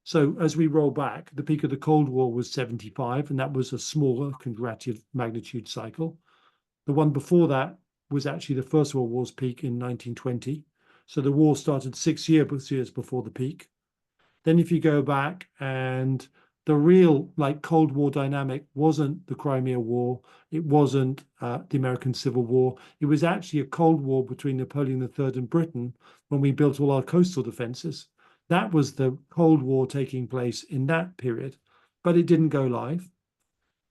So as we roll back, the peak of the Cold War was 75, and that was a smaller Kondratiev magnitude cycle. The one before that was actually the First World War's peak in 1920. So the war started 6 years before the peak. Then if you go back, and the real Cold War dynamic wasn't the Crimea War, it wasn't the American Civil War. It was actually a Cold War between Napoleon III and Britain when we built all our coastal defenses. That was the Cold War taking place in that period, but it didn't go live.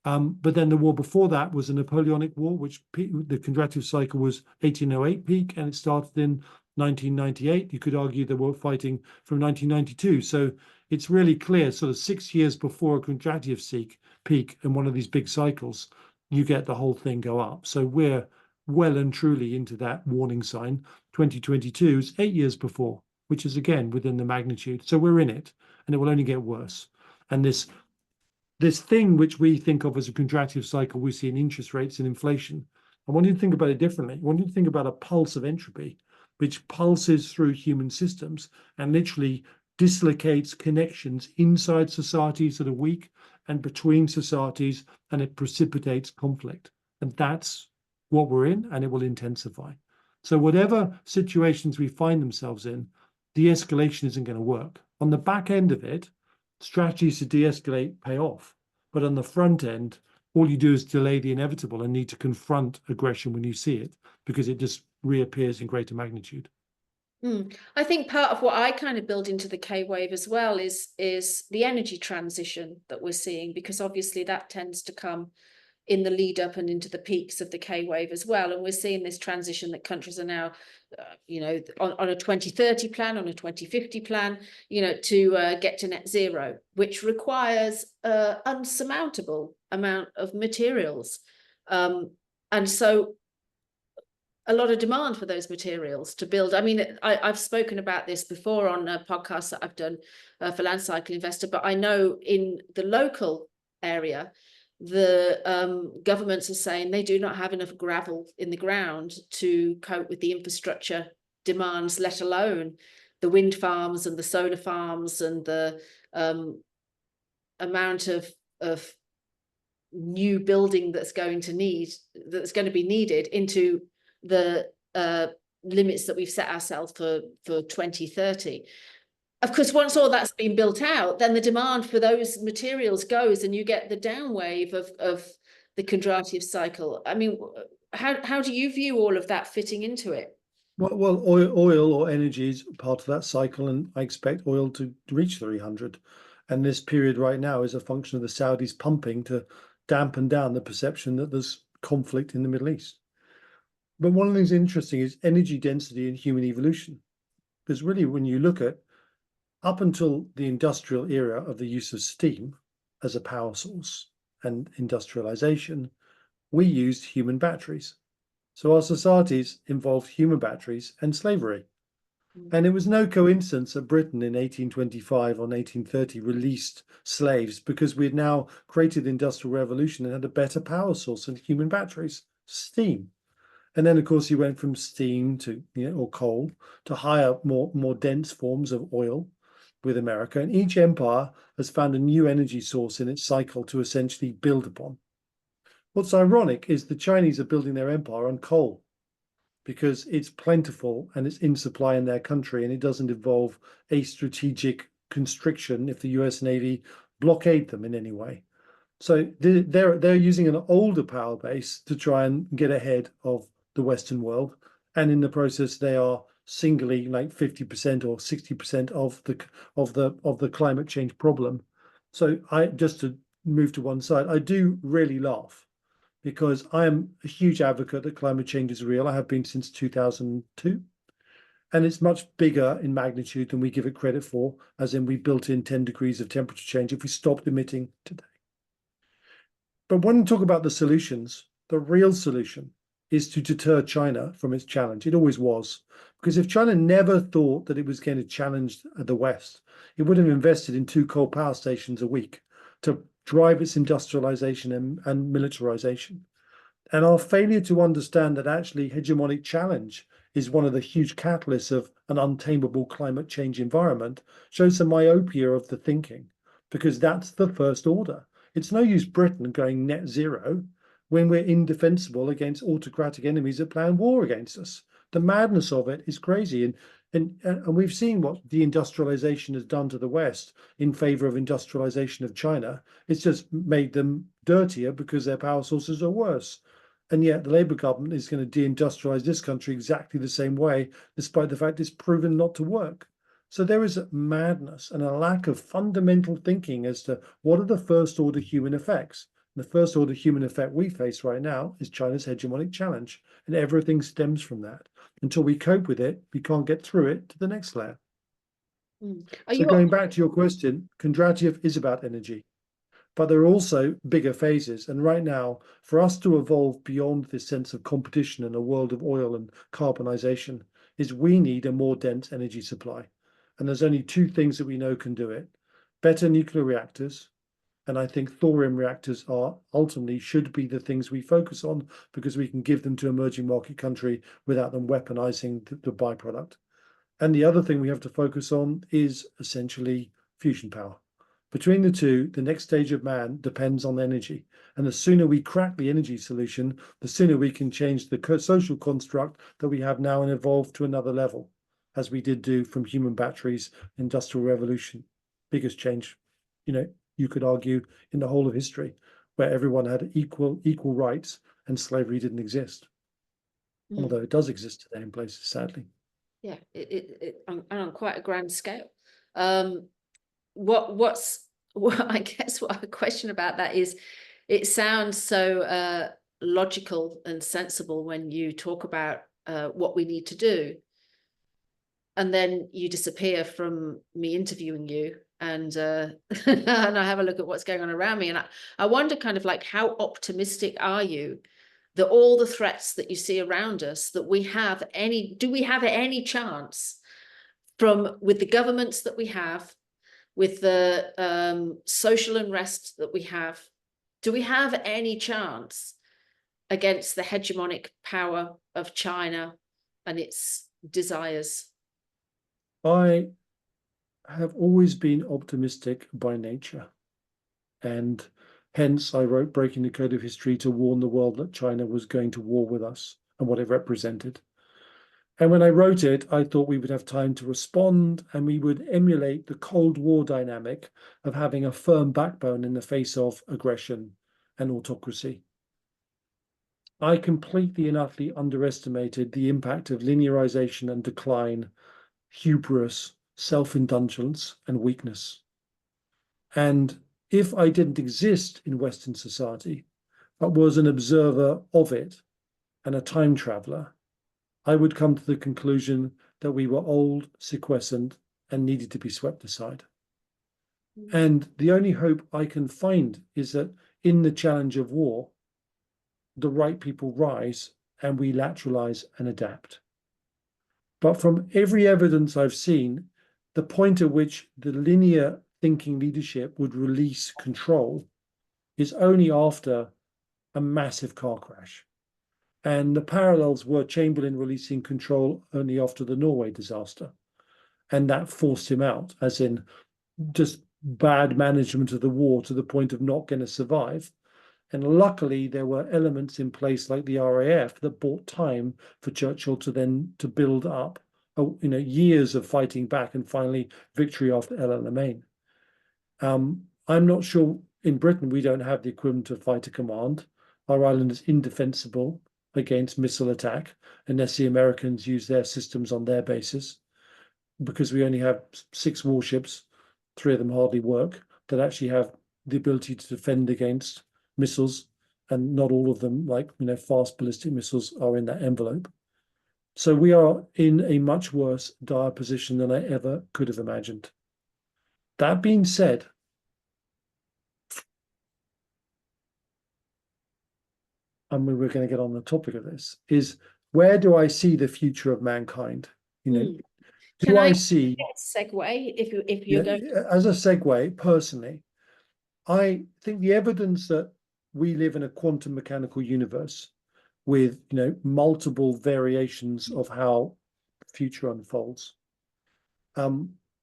But then the war before that was a Napoleonic War, which the Kondratiev cycle was 1808 peak, and it started in 1998. You could argue they were fighting from 1992. So it's really clear, sort of 6 years before a Kondratiev peak in one of these big cycles, you get the whole thing go up. So we're well and truly into that warning sign. 2022 is 8 years before, which is again within the magnitude. So we're in it, and it will only get worse. And this thing which we think of as a Kondratiev cycle, we see in interest rates and inflation. I want you to think about it differently. I want you to think about a pulse of entropy, which pulses through human systems and literally dislocates connections inside societies that are weak and between societies, and it precipitates conflict. And that's what we're in, and it will intensify. So whatever situations we find themselves in, de-escalation isn't going to work. On the back end of it, strategies to de-escalate pay off. But on the front end, all you do is delay the inevitable and need to confront aggression when you see it, because it just reappears in greater magnitude. I think part of what I kind of build into the K wave as well is the energy transition that we're seeing, because obviously that tends to come in the lead up and into the peaks of the K wave as well. And we're seeing this transition that countries are now, on a 2030 plan, on a 2050 plan, to get to net zero, which requires an unsurmountable amount of materials. And so a lot of demand for those materials to build. I mean, I've spoken about this before on a podcast that I've done for Land Cycle Investor, but I know in the local area, the governments are saying they do not have enough gravel in the ground to cope with the infrastructure demands, let alone the wind farms and the solar farms and the amount of new building that's going to be needed into the limits that we've set ourselves for 2030. Of course, once all that's been built out, then the demand for those materials goes, and you get the down wave of the Kondratiev cycle. I mean, how do you view all of that fitting into it? Well, oil or energy is part of that cycle, and I expect oil to reach 300. And this period right now is a function of the Saudis pumping to dampen down the perception that there's conflict in the Middle East. But one of the things interesting is energy density in human evolution. Because really, when you look at up until the industrial era of the use of steam as a power source and industrialization, we used human batteries. So our societies involved human batteries and slavery. And it was no coincidence that Britain in 1825 or 1830 released slaves, because we had now created the Industrial Revolution and had a better power source than human batteries, steam. And then, of course, you went from steam to, or coal, to higher, more dense forms of oil with America. And each empire has found a new energy source in its cycle to essentially build upon. What's ironic is the Chinese are building their empire on coal, because it's plentiful and it's in supply in their country, and it doesn't involve a strategic constriction if the US Navy blockade them in any way. So they're using an older power base to try and get ahead of the Western world, and in the process they are singly 50% or 60% of the climate change problem. So I just to move to one side, I do really laugh, because I am a huge advocate that climate change is real. I have been since 2002. And it's much bigger in magnitude than we give it credit for, as in we built in 10 degrees of temperature change if we stopped emitting today. But when you talk about the solutions, the real solution is to deter China from its challenge. It always was. Because if China never thought that it was going to challenge the West, it would have invested in 2 coal power stations a week to drive its industrialization and militarization. And our failure to understand that actually hegemonic challenge is one of the huge catalysts of an untamable climate change environment shows the myopia of the thinking, because that's the first order. It's no use Britain going net zero when we're indefensible against autocratic enemies that plan war against us. The madness of it is crazy. And we've seen what deindustrialization has done to the West in favor of industrialization of China. It's just made them dirtier because their power sources are worse. And yet the Labour government is going to deindustrialize this country exactly the same way, despite the fact it's proven not to work. So there is a madness and a lack of fundamental thinking as to what are the first order human effects. And the first order human effect we face right now is China's hegemonic challenge, and everything stems from that. Until we cope with it, we can't get through it to the next layer. So going back to your question, Kondratiev is about energy. But there are also bigger phases. And right now, for us to evolve beyond this sense of competition in a world of oil and carbonization, is we need a more dense energy supply. And there's only 2 things that we know can do it. Better nuclear reactors. And I think thorium reactors are ultimately should be the things we focus on, because we can give them to emerging market country without them weaponizing the byproduct. And the other thing we have to focus on is essentially fusion power. Between the 2, the next stage of man depends on energy. And the sooner we crack the energy solution, the sooner we can change the social construct that we have now and evolve to another level, as we did do from human batteries, industrial revolution. Biggest change, you could argue, in the whole of history, where everyone had equal rights and slavery didn't exist. Although it does exist today in places, sadly. Yeah, on quite a grand scale. I guess what a question about that is, it sounds so logical and sensible when you talk about what we need to do, and then you disappear from me interviewing you, and and I have a look at what's going on around me, and I wonder kind of like, how optimistic are you that all the threats that you see around us, that do we have any chance with the governments that we have, with the social unrest that we have, do we have any chance against the hegemonic power of China and its desires? I have always been optimistic by nature, and hence I wrote Breaking the Code of History to warn the world that China was going to war with us and what it represented. And when I wrote it, I thought we would have time to respond, and we would emulate the Cold War dynamic of having a firm backbone in the face of aggression and autocracy. I completely and utterly underestimated the impact of linearization and decline, hubris, self-indulgence, and weakness. And if I didn't exist in Western society, but was an observer of it and a time traveler, I would come to the conclusion that we were old, sequiescent, and needed to be swept aside. And the only hope I can find is that in the challenge of war, the right people rise and we lateralize and adapt. But from every evidence I've seen, the point at which the linear thinking leadership would release control is only after a massive car crash. And the parallels were Chamberlain releasing control only after the Norway disaster. And that forced him out, as in just bad management of the war to the point of not going to survive. And luckily, there were elements in place like the RAF that bought time for Churchill to build up, years of fighting back and finally victory after El Alamein. I'm not sure in Britain we don't have the equivalent of fighter command. Our island is indefensible against missile attack unless the Americans use their systems on their bases, because we only have 6 warships, 3 of them hardly work, that actually have the ability to defend against missiles, and not all of them, like fast ballistic missiles, are in that envelope. So we are in a much worse, dire position than I ever could have imagined. That being said, and we're going to get on the topic of this, is where do I see the future of mankind? You know, Can do I I see, segue if you're going? as a segue, personally, I think the evidence that we live in a quantum mechanical universe with, multiple variations of how future unfolds,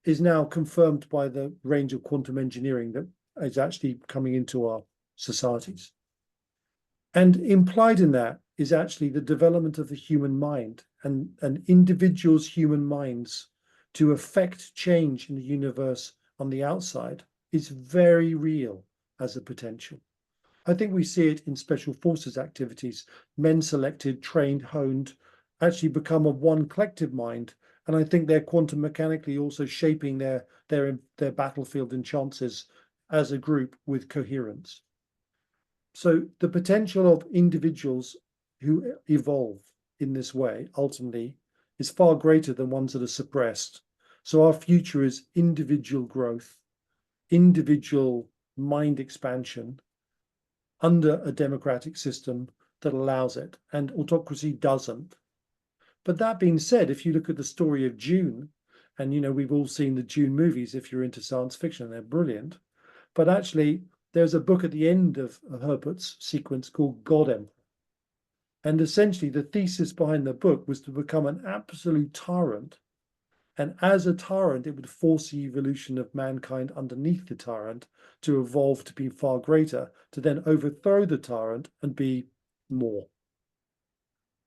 is now confirmed by the range of quantum engineering that is actually coming into our societies. And implied in that is actually the development of the human mind and individuals' human minds to affect change in the universe on the outside is very real as a potential. I think we see it in special forces activities. Men selected, trained, honed, actually become of one collective mind. And I think they're quantum mechanically also shaping their battlefield and chances as a group with coherence. So the potential of individuals who evolve in this way ultimately is far greater than ones that are suppressed. So our future is individual growth, individual mind expansion under a democratic system that allows it, and autocracy doesn't. But that being said, if you look at the story of Dune, and we've all seen the Dune movies if you're into science fiction, they're brilliant. But actually, there's a book at the end of Herbert's sequence called God Emperor. And essentially, the thesis behind the book was to become an absolute tyrant. And as a tyrant, it would force the evolution of mankind underneath the tyrant to evolve to be far greater, to then overthrow the tyrant and be more.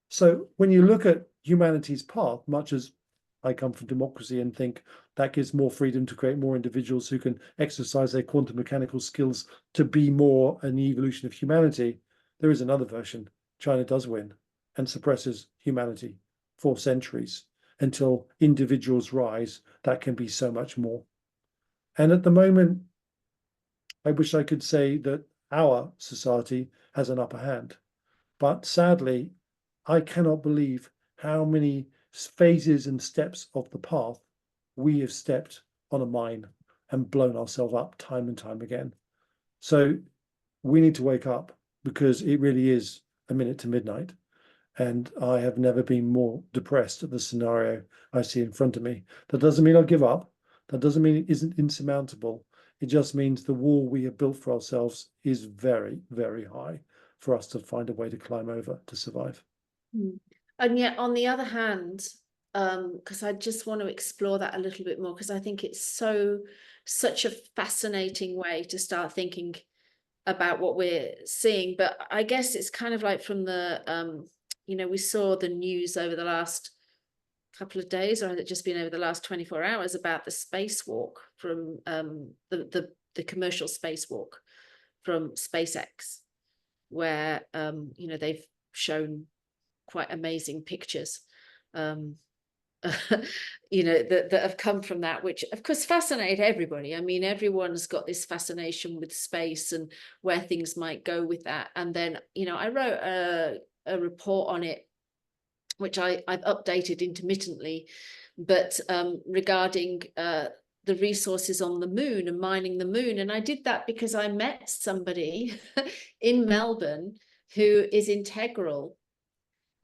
So when you look at humanity's path, much as I come from democracy and think that gives more freedom to create more individuals who can exercise their quantum mechanical skills to be more an evolution of humanity, there is another version. China does win and suppresses humanity for centuries until individuals rise. That can be so much more. And at the moment, I wish I could say that our society has an upper hand. But sadly, I cannot believe how many phases and steps of the path we have stepped on a mine and blown ourselves up time and time again. So we need to wake up because it really is a minute to midnight. And I have never been more depressed at the scenario I see in front of me. That doesn't mean I'll give up. That doesn't mean it isn't insurmountable. It just means the wall we have built for ourselves is very, very high for us to find a way to climb over to survive. And yet, on the other hand, because I just want to explore that a little bit more, because I think it's such a fascinating way to start thinking about what we're seeing. But I guess it's kind of like from the, we saw the news over the last couple of days, or has it just been over the last 24 hours, about the spacewalk from the commercial spacewalk from SpaceX, where they've shown quite amazing pictures that have come from that, which of course fascinate everybody. I mean, everyone's got this fascination with space and where things might go with that. And then I wrote a report on it, which I've updated intermittently, but regarding the resources on the moon and mining the moon. And I did that because I met somebody in Melbourne who is integral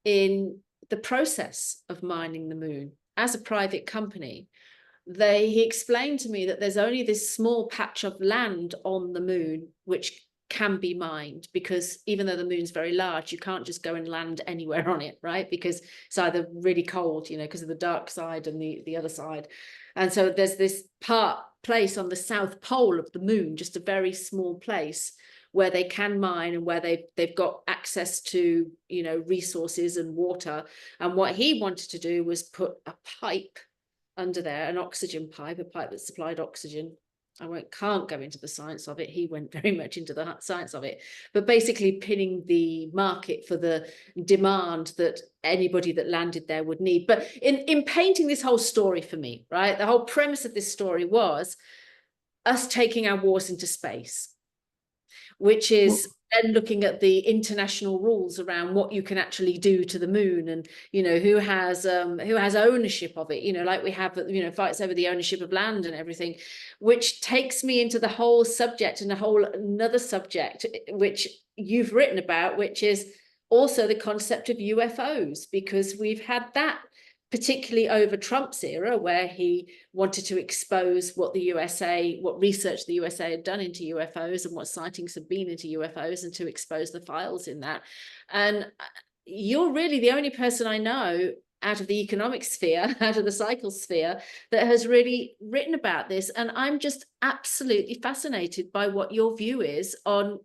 in the process of mining the moon as a private company. He explained to me that there's only this small patch of land on the moon which can be mined, because even though the moon's very large, you can't just go and land anywhere on it, right? Because it's either really cold, because of the dark side and the other side. And so there's this place on the south pole of the moon, just a very small place where they can mine and where they've got access to resources and water. And what he wanted to do was put a pipe under there, an oxygen pipe, a pipe that supplied oxygen. Can't go into the science of it. He went very much into the science of it, but basically pinning the market for the demand that anybody that landed there would need. But in painting this whole story for me, right, the whole premise of this story was us taking our wars into space. which is then looking at the international rules around what you can actually do to the moon, and who has ownership of it, like we have fights over the ownership of land and everything, which takes me into the whole subject and a whole another subject which you've written about, which is also the concept of UFOs, because we've had that particularly over Trump's era, where he wanted to expose what research the USA had done into UFOs and what sightings had been into UFOs, and to expose the files in that. And you're really the only person I know out of the economic sphere, out of the cycle sphere, that has really written about this. And I'm just absolutely fascinated by what your view is on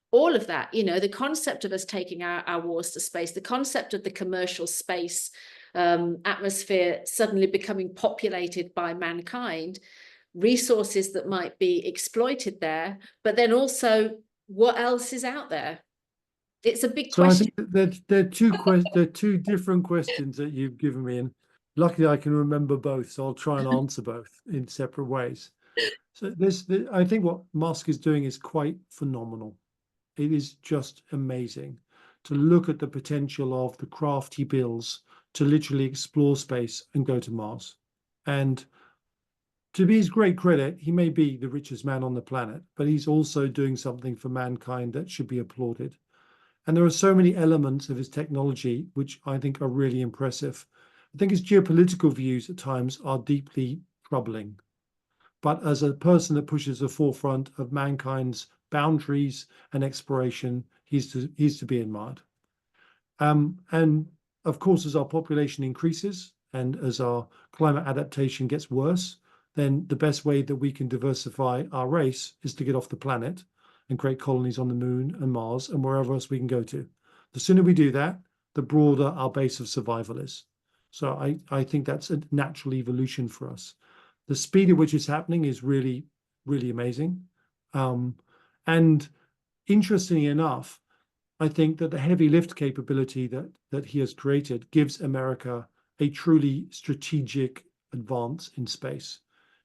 all of that. The concept of us taking our wars to space, the concept of the commercial space atmosphere suddenly becoming populated by mankind, resources that might be exploited there, but then also what else is out there? It's a big question. I think there are two different questions that you've given me, and luckily I can remember both, so I'll try and answer both in separate ways. So I think what Musk is doing is quite phenomenal. It is just amazing to look at the potential of the craft he builds to literally explore space and go to Mars. And to be his great credit, he may be the richest man on the planet, but he's also doing something for mankind that should be applauded. And there are so many elements of his technology which I think are really impressive. I think his geopolitical views at times are deeply troubling. But as a person that pushes the forefront of mankind's boundaries and exploration, he's to be admired. And of course, as our population increases and as our climate adaptation gets worse, then the best way that we can diversify our race is to get off the planet and create colonies on the moon and Mars and wherever else we can go to. The sooner we do that, the broader our base of survival is. So I think that's a natural evolution for us. The speed at which it's happening is really, really amazing. And interestingly enough, I think that the heavy lift capability that he has created gives America a truly strategic advance in space,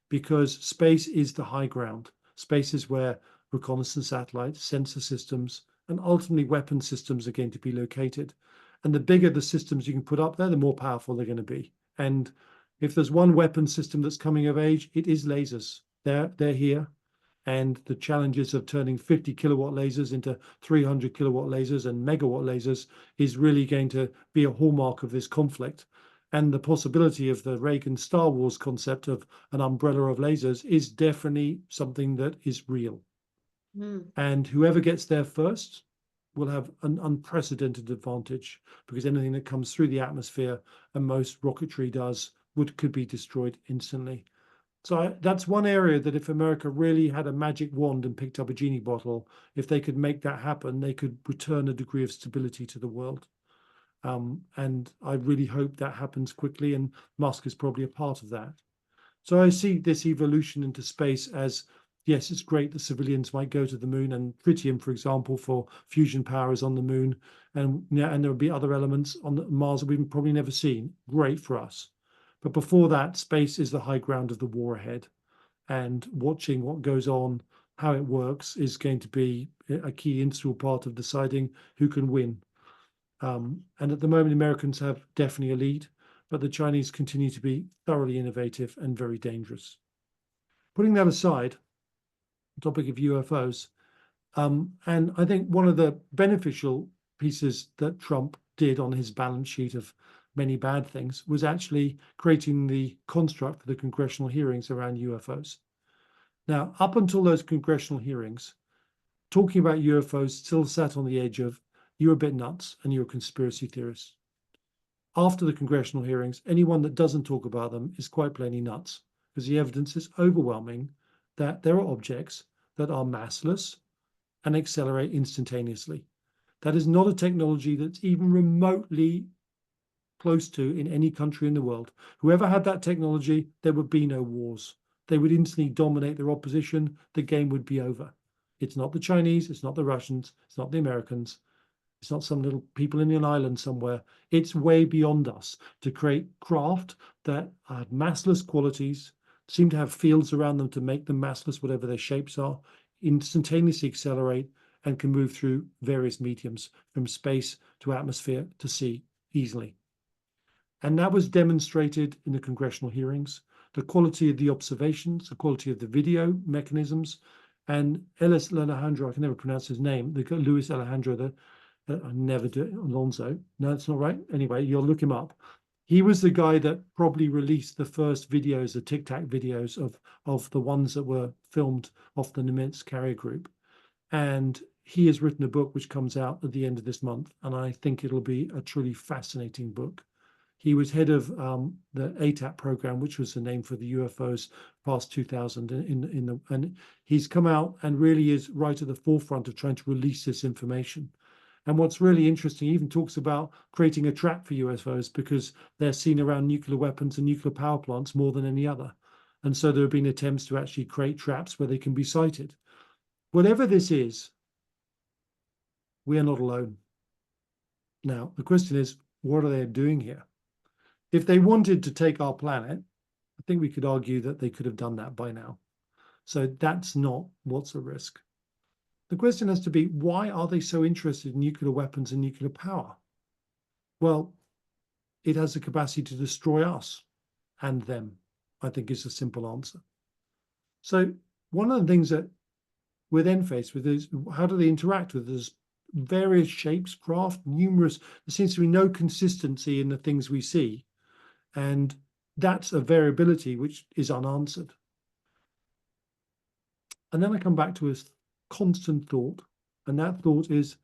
because space is the high ground. Space is where reconnaissance satellites, sensor systems, and ultimately weapon systems are going to be located. And the bigger the systems you can put up there, the more powerful they're going to be. And if there's one weapon system that's coming of age, it is lasers. They're here. And the challenges of turning 50 kilowatt lasers into 300 kilowatt lasers and megawatt lasers is really going to be a hallmark of this conflict. And the possibility of the Reagan Star Wars concept of an umbrella of lasers is definitely something that is real. And whoever gets there first will have an unprecedented advantage, because anything that comes through the atmosphere, and most rocketry does, could be destroyed instantly. So that's one area that if America really had a magic wand and picked up a genie bottle, if they could make that happen, they could return a degree of stability to the world. And I really hope that happens quickly, and Musk is probably a part of that. So I see this evolution into space as, yes, it's great that civilians might go to the moon, and tritium, for example, for fusion power is on the moon, and there will be other elements on Mars that we've probably never seen. Great for us. But before that, space is the high ground of the war ahead. And watching what goes on, how it works, is going to be a key integral part of deciding who can win. And at the moment, Americans have definitely a lead, but the Chinese continue to be thoroughly innovative and very dangerous. Putting that aside, the topic of UFOs, and I think one of the beneficial pieces that Trump did on his balance sheet of many bad things was actually creating the construct for the congressional hearings around UFOs. Now, up until those congressional hearings, talking about UFOs still sat on the edge of, you're a bit nuts and you're a conspiracy theorist. After the congressional hearings, anyone that doesn't talk about them is quite plainly nuts, because the evidence is overwhelming that there are objects that are massless and accelerate instantaneously. That is not a technology that's even remotely close to in any country in the world. Whoever had that technology, there would be no wars. They would instantly dominate their opposition. The game would be over. It's not the Chinese, it's not the Russians, it's not the Americans, it's not some little people in an island somewhere. It's way beyond us to create craft that have massless qualities, seem to have fields around them to make them massless, whatever their shapes are, instantaneously accelerate, and can move through various mediums from space to atmosphere to sea easily. And that was demonstrated in the congressional hearings, the quality of the observations, the quality of the video mechanisms. And Ellis Alejandro, I can never pronounce his name, Luis Alejandro, I never do it, Alonso. No, that's not right. Anyway, you'll look him up. He was the guy that probably released the first videos, the Tic Tac videos of the ones that were filmed off the Nimitz carrier group. And he has written a book which comes out at the end of this month. And I think it'll be a truly fascinating book. He was head of the ATAP program, which was the name for the UFOs past 2000 and he's come out and really is right at the forefront of trying to release this information. And what's really interesting, he even talks about creating a trap for UFOs because they're seen around nuclear weapons and nuclear power plants more than any other. And so there have been attempts to actually create traps where they can be sighted. Whatever this is, we are not alone. Now, the question is, what are they doing here? If they wanted to take our planet, I think we could argue that they could have done that by now. So that's not what's at risk. The question has to be, why are they so interested in nuclear weapons and nuclear power? Well, it has the capacity to destroy us and them, I think is a simple answer. So one of the things that we're then faced with is, how do they interact with us? Various shapes, craft, numerous. There seems to be no consistency in the things we see. And that's a variability which is unanswered. And then I come back to a constant thought, and that thought is,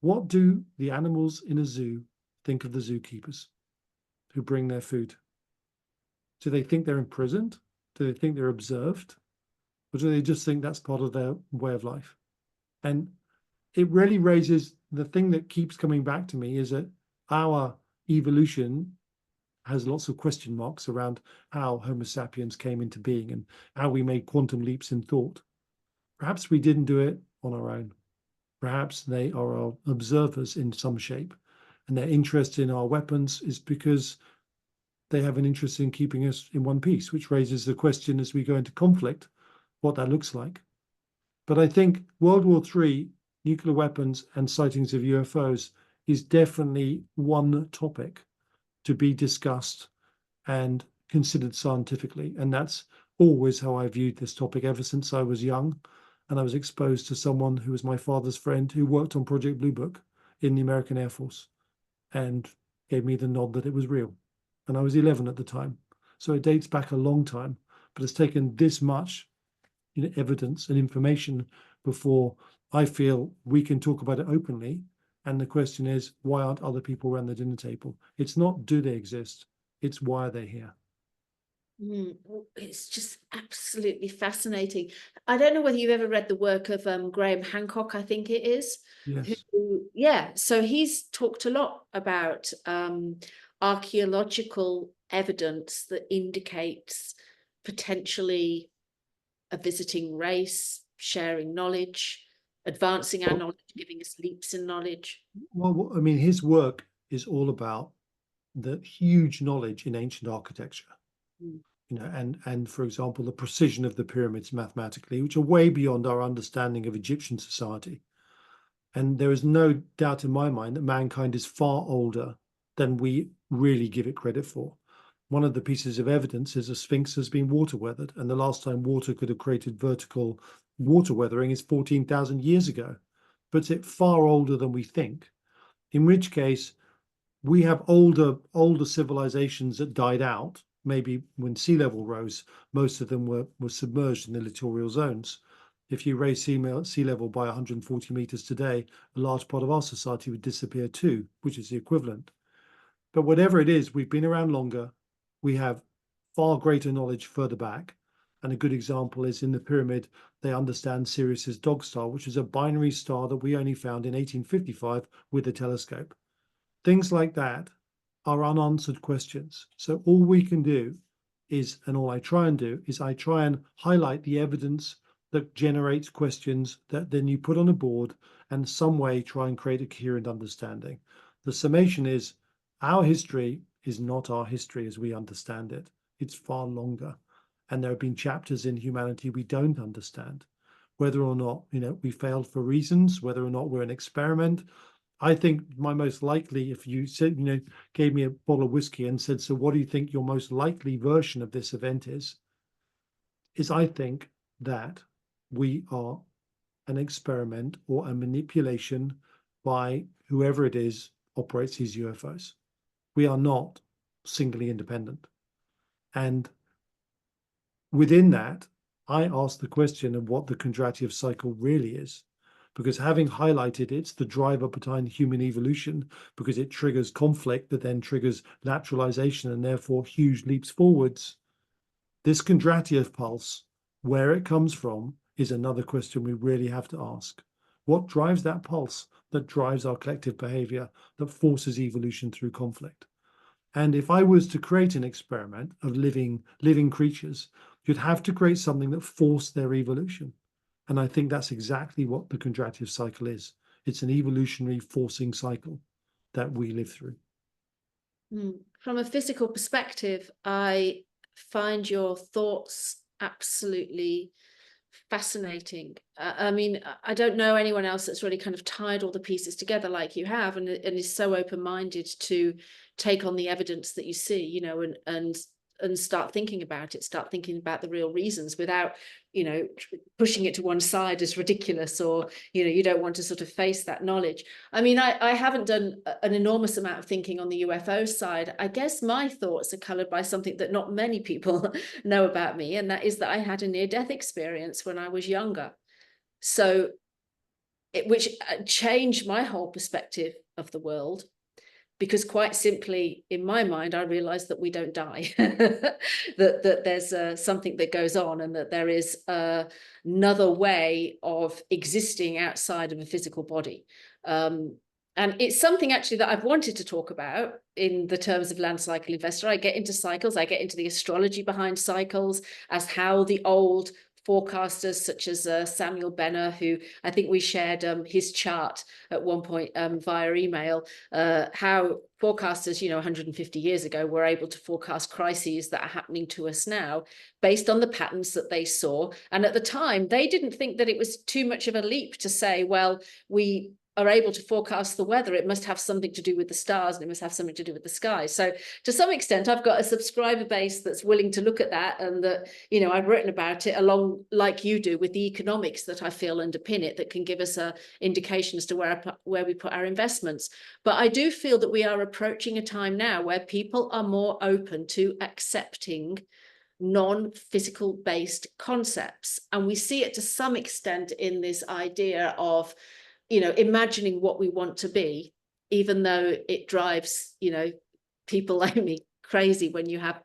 what do the animals in a zoo think of the zookeepers who bring their food? Do they think they're imprisoned? Do they think they're observed? Or do they just think that's part of their way of life? And it really raises the thing that keeps coming back to me is that our evolution has lots of question marks around how Homo sapiens came into being and how we made quantum leaps in thought. Perhaps we didn't do it on our own. Perhaps they are our observers in some shape, and their interest in our weapons is because they have an interest in keeping us in one piece, which raises the question as we go into conflict, what that looks like. But I think World War III, nuclear weapons and sightings of UFOs is definitely one topic to be discussed and considered scientifically. And that's always how I viewed this topic ever since I was young. And I was exposed to someone who was my father's friend who worked on Project Blue Book in the American Air Force and gave me the nod that it was real. And I was 11 at the time. So it dates back a long time, but it's taken this much evidence and information before I feel we can talk about it openly. And the question is, why aren't other people around the dinner table? It's not, do they exist? It's, why are they here? It's just absolutely fascinating. I don't know whether you've ever read the work of Graham Hancock, I think it is. Yes. So he's talked a lot about archaeological evidence that indicates potentially a visiting race, sharing knowledge, advancing our knowledge, giving us leaps in knowledge. Well, I mean, his work is all about the huge knowledge in ancient architecture. And for example, the precision of the pyramids mathematically, which are way beyond our understanding of Egyptian society. And there is no doubt in my mind that mankind is far older than we really give it credit for. One of the pieces of evidence is the Sphinx has been water weathered, and the last time water could have created vertical water weathering is 14,000 years ago. But it's far older than we think, in which case we have older civilizations that died out. Maybe when sea level rose, most of them were submerged in the littoral zones. If you raise sea level by 140 meters today, a large part of our society would disappear too, which is the equivalent. But whatever it is, we've been around longer. We have far greater knowledge further back. And a good example is in the pyramid, they understand Sirius's dog star, which is a binary star that we only found in 1855 with a telescope. Things like that are unanswered questions. So all we can do is, and all I try and do, is I try and highlight the evidence that generates questions that then you put on a board and some way try and create a coherent understanding. The summation is, our history is not our history as we understand it. It's far longer. And there have been chapters in humanity we don't understand. whether or not, we failed for reasons, whether or not we're an experiment. I think my most likely, if you said, gave me a bottle of whiskey and said, so what do you think your most likely version of this event is I think that we are an experiment or a manipulation by whoever it is operates these UFOs. We are not singly independent. And within that, I ask the question of what the Kondratiev cycle really is. Because having highlighted it's the driver behind human evolution, because it triggers conflict that then triggers naturalization and therefore huge leaps forwards. This Kondratiev pulse, where it comes from, is another question we really have to ask. What drives that pulse that drives our collective behavior, that forces evolution through conflict? And if I was to create an experiment of living creatures, you'd have to create something that forced their evolution. And I think that's exactly what the Kondratiev cycle is. It's an evolutionary forcing cycle that we live through. From a physical perspective, I find your thoughts absolutely fascinating. I mean, I don't know anyone else that's really kind of tied all the pieces together like you have, and is so open-minded to take on the evidence that you see, and start thinking about it, start thinking about the real reasons without, pushing it to one side as ridiculous, or, you don't want to sort of face that knowledge. I mean, I haven't done an enormous amount of thinking on the UFO side. I guess my thoughts are colored by something that not many people know about me, and that is that I had a near-death experience when I was younger. So, which changed my whole perspective of the world. Because quite simply, in my mind, I realized that we don't die, that there's something that goes on, and that there is another way of existing outside of a physical body. And it's something actually that I've wanted to talk about in the terms of Land Cycle Investor. I get into cycles, I get into the astrology behind cycles, as how the old forecasters such as Samuel Benner, who I think we shared his chart at one point via email, how forecasters, 150 years ago were able to forecast crises that are happening to us now based on the patterns that they saw. And at the time, they didn't think that it was too much of a leap to say, well, we are able to forecast the weather, it must have something to do with the stars, and it must have something to do with the sky. So to some extent, I've got a subscriber base that's willing to look at that, and that, I've written about it along, like you do, with the economics that I feel underpin it, that can give us a indication as to where we put our investments. But I do feel that we are approaching a time now where people are more open to accepting non-physical based concepts. And we see it to some extent in this idea of, imagining what we want to be, even though it drives, people like me crazy when you have,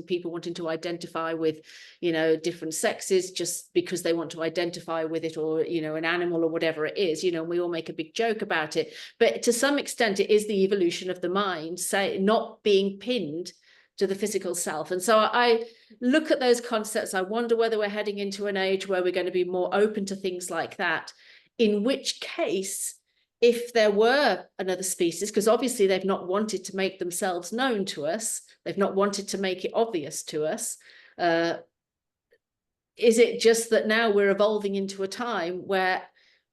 people wanting to identify with, different sexes just because they want to identify with it, or, an animal or whatever it is, we all make a big joke about it. But to some extent, it is the evolution of the mind, say, not being pinned to the physical self. And so I look at those concepts. I wonder whether we're heading into an age where we're going to be more open to things like that. In which case, if there were another species, because obviously they've not wanted to make themselves known to us, they've not wanted to make it obvious to us, is it just that now we're evolving into a time where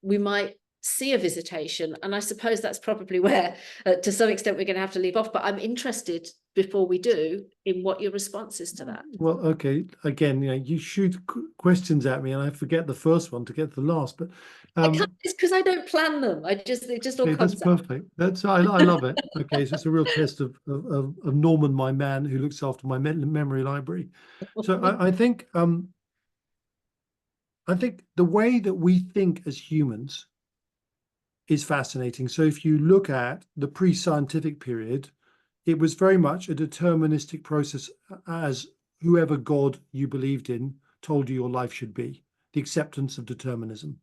we might see a visitation? And I suppose that's probably where, to some extent, we're going to have to leave off. But I'm interested, before we do, in what your response is to that. Well, okay. Again, you shoot questions at me, and I forget the first one to get to the last. But it's because I don't plan them. They just all okay, come. that's perfect. I love it. Okay, so it's a real test of Norman, my man, who looks after my memory library. So I think the way that we think as humans is fascinating. So if you look at the pre-scientific period, it was very much a deterministic process, as whoever God you believed in told you your life should be, the acceptance of determinism.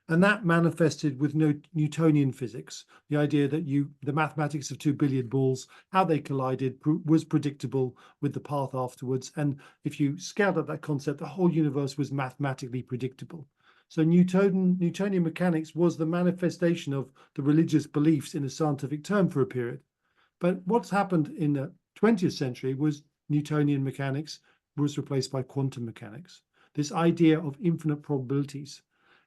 And that manifested with Newtonian physics, the idea that the mathematics of 2 billiard balls, how they collided was predictable with the path afterwards. And if you scaled up that concept, the whole universe was mathematically predictable. So Newtonian mechanics was the manifestation of the religious beliefs in a scientific term for a period. But what's happened in the 20th century was Newtonian mechanics was replaced by quantum mechanics. this idea of infinite probabilities.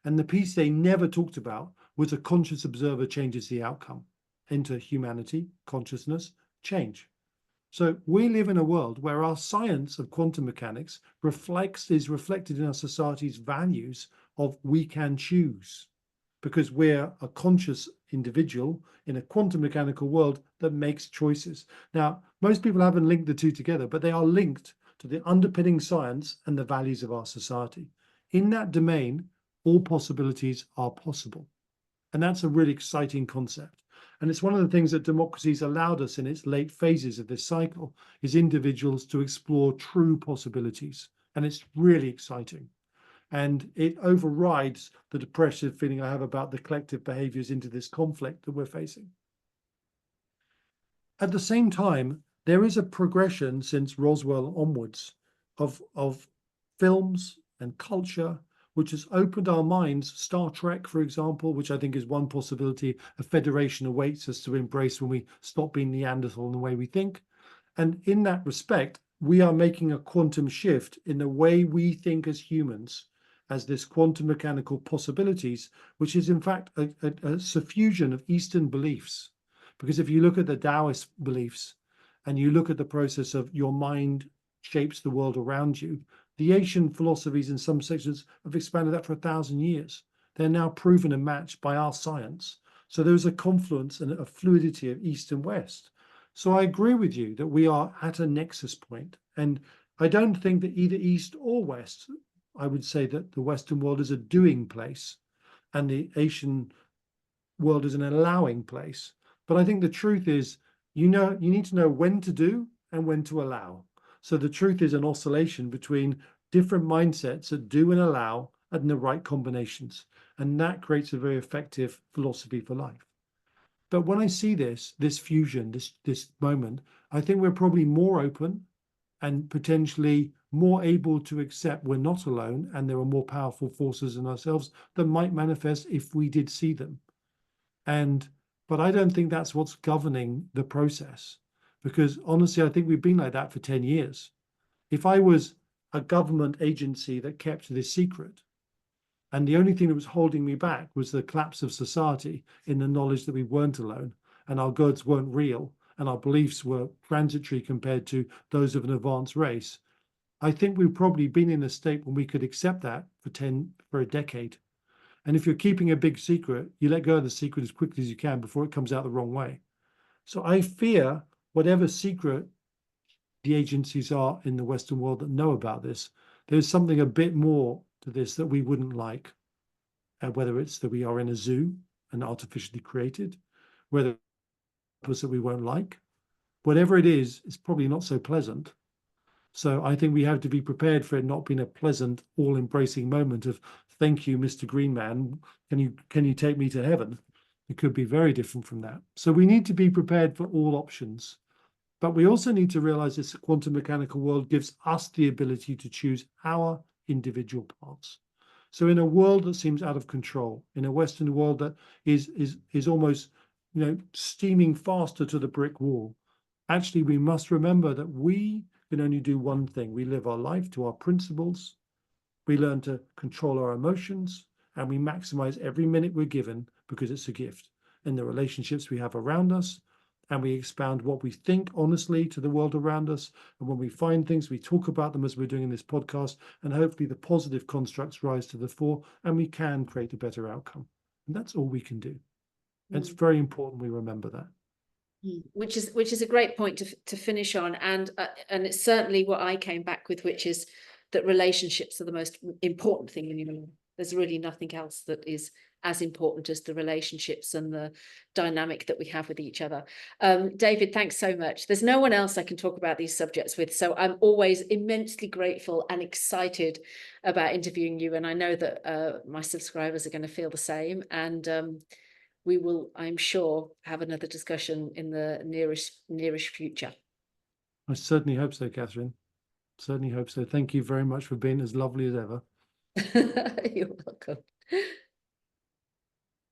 And the piece they never talked about was a conscious observer changes the outcome. Enter humanity, consciousness, change. So we live in a world where our science of quantum mechanics is reflected in our society's values of we can choose, because we're a conscious individual in a quantum mechanical world that makes choices. Now, most people haven't linked the two together, but they are linked to the underpinning science and the values of our society. In that domain, all possibilities are possible. And that's a really exciting concept. And it's one of the things that democracy's allowed us in its late phases of this cycle, is individuals to explore true possibilities. And it's really exciting. And it overrides the depressive feeling I have about the collective behaviors into this conflict that we're facing. At the same time, there is a progression since Roswell onwards of films and culture, which has opened our minds. Star Trek, for example, which I think is one possibility a federation awaits us to embrace when we stop being Neanderthal in the way we think. And in that respect, we are making a quantum shift in the way we think as humans, as this quantum mechanical possibilities, which is in fact a suffusion of Eastern beliefs. Because if you look at the Taoist beliefs and you look at the process of your mind shapes the world around you, the Asian philosophies in some sections have expanded that for 1,000 years. They're now proven and matched by our science. So there's a confluence and a fluidity of East and West. So I agree with you that we are at a nexus point. And I don't think that either East or West, I would say that the Western world is a doing place and the Asian world is an allowing place. But I think the truth is, you need to know when to do and when to allow. So the truth is an oscillation between different mindsets that do and allow and the right combinations. And that creates a very effective philosophy for life. But when I see this fusion, this moment, I think we're probably more open and potentially more able to accept we're not alone and there are more powerful forces in ourselves that might manifest if we did see them. But I don't think that's what's governing the process, because honestly, I think we've been like that for 10 years. If I was a government agency that kept this secret, and the only thing that was holding me back was the collapse of society in the knowledge that we weren't alone and our gods weren't real and our beliefs were transitory compared to those of an advanced race, I think we've probably been in a state when we could accept that for a decade. And if you're keeping a big secret, you let go of the secret as quickly as you can before it comes out the wrong way. So I fear whatever secret the agencies are in the Western world that know about this, there's something a bit more to this that we wouldn't like. Whether it's that we are in a zoo and artificially created, whether it's that we won't like, whatever it is, it's probably not so pleasant. So I think we have to be prepared for it not being a pleasant, all-embracing moment of thank you, Mr. Green Man. Can you take me to heaven? It could be very different from that. So we need to be prepared for all options. But we also need to realize this quantum mechanical world gives us the ability to choose our individual paths. So in a world that seems out of control, in a Western world that is almost, steaming faster to the brick wall, actually we must remember that we can only do one thing. We live our life to our principles. We learn to control our emotions, and we maximize every minute we're given because it's a gift in the relationships we have around us. And we expound what we think honestly to the world around us. And when we find things, we talk about them as we're doing in this podcast. And hopefully the positive constructs rise to the fore and we can create a better outcome. And that's all we can do. And it's very important we remember that. Which is a great point to finish on, and it's certainly what I came back with, which is that relationships are the most important thing in your life. There's really nothing else that is as important as the relationships and the dynamic that we have with each other. David, thanks so much. There's no one else I can talk about these subjects with, so I'm always immensely grateful and excited about interviewing you, and I know that my subscribers are going to feel the same, and we will, I'm sure, have another discussion in the nearest future. I certainly hope so, Catherine. Certainly hope so. Thank you very much for being as lovely as ever. You're welcome.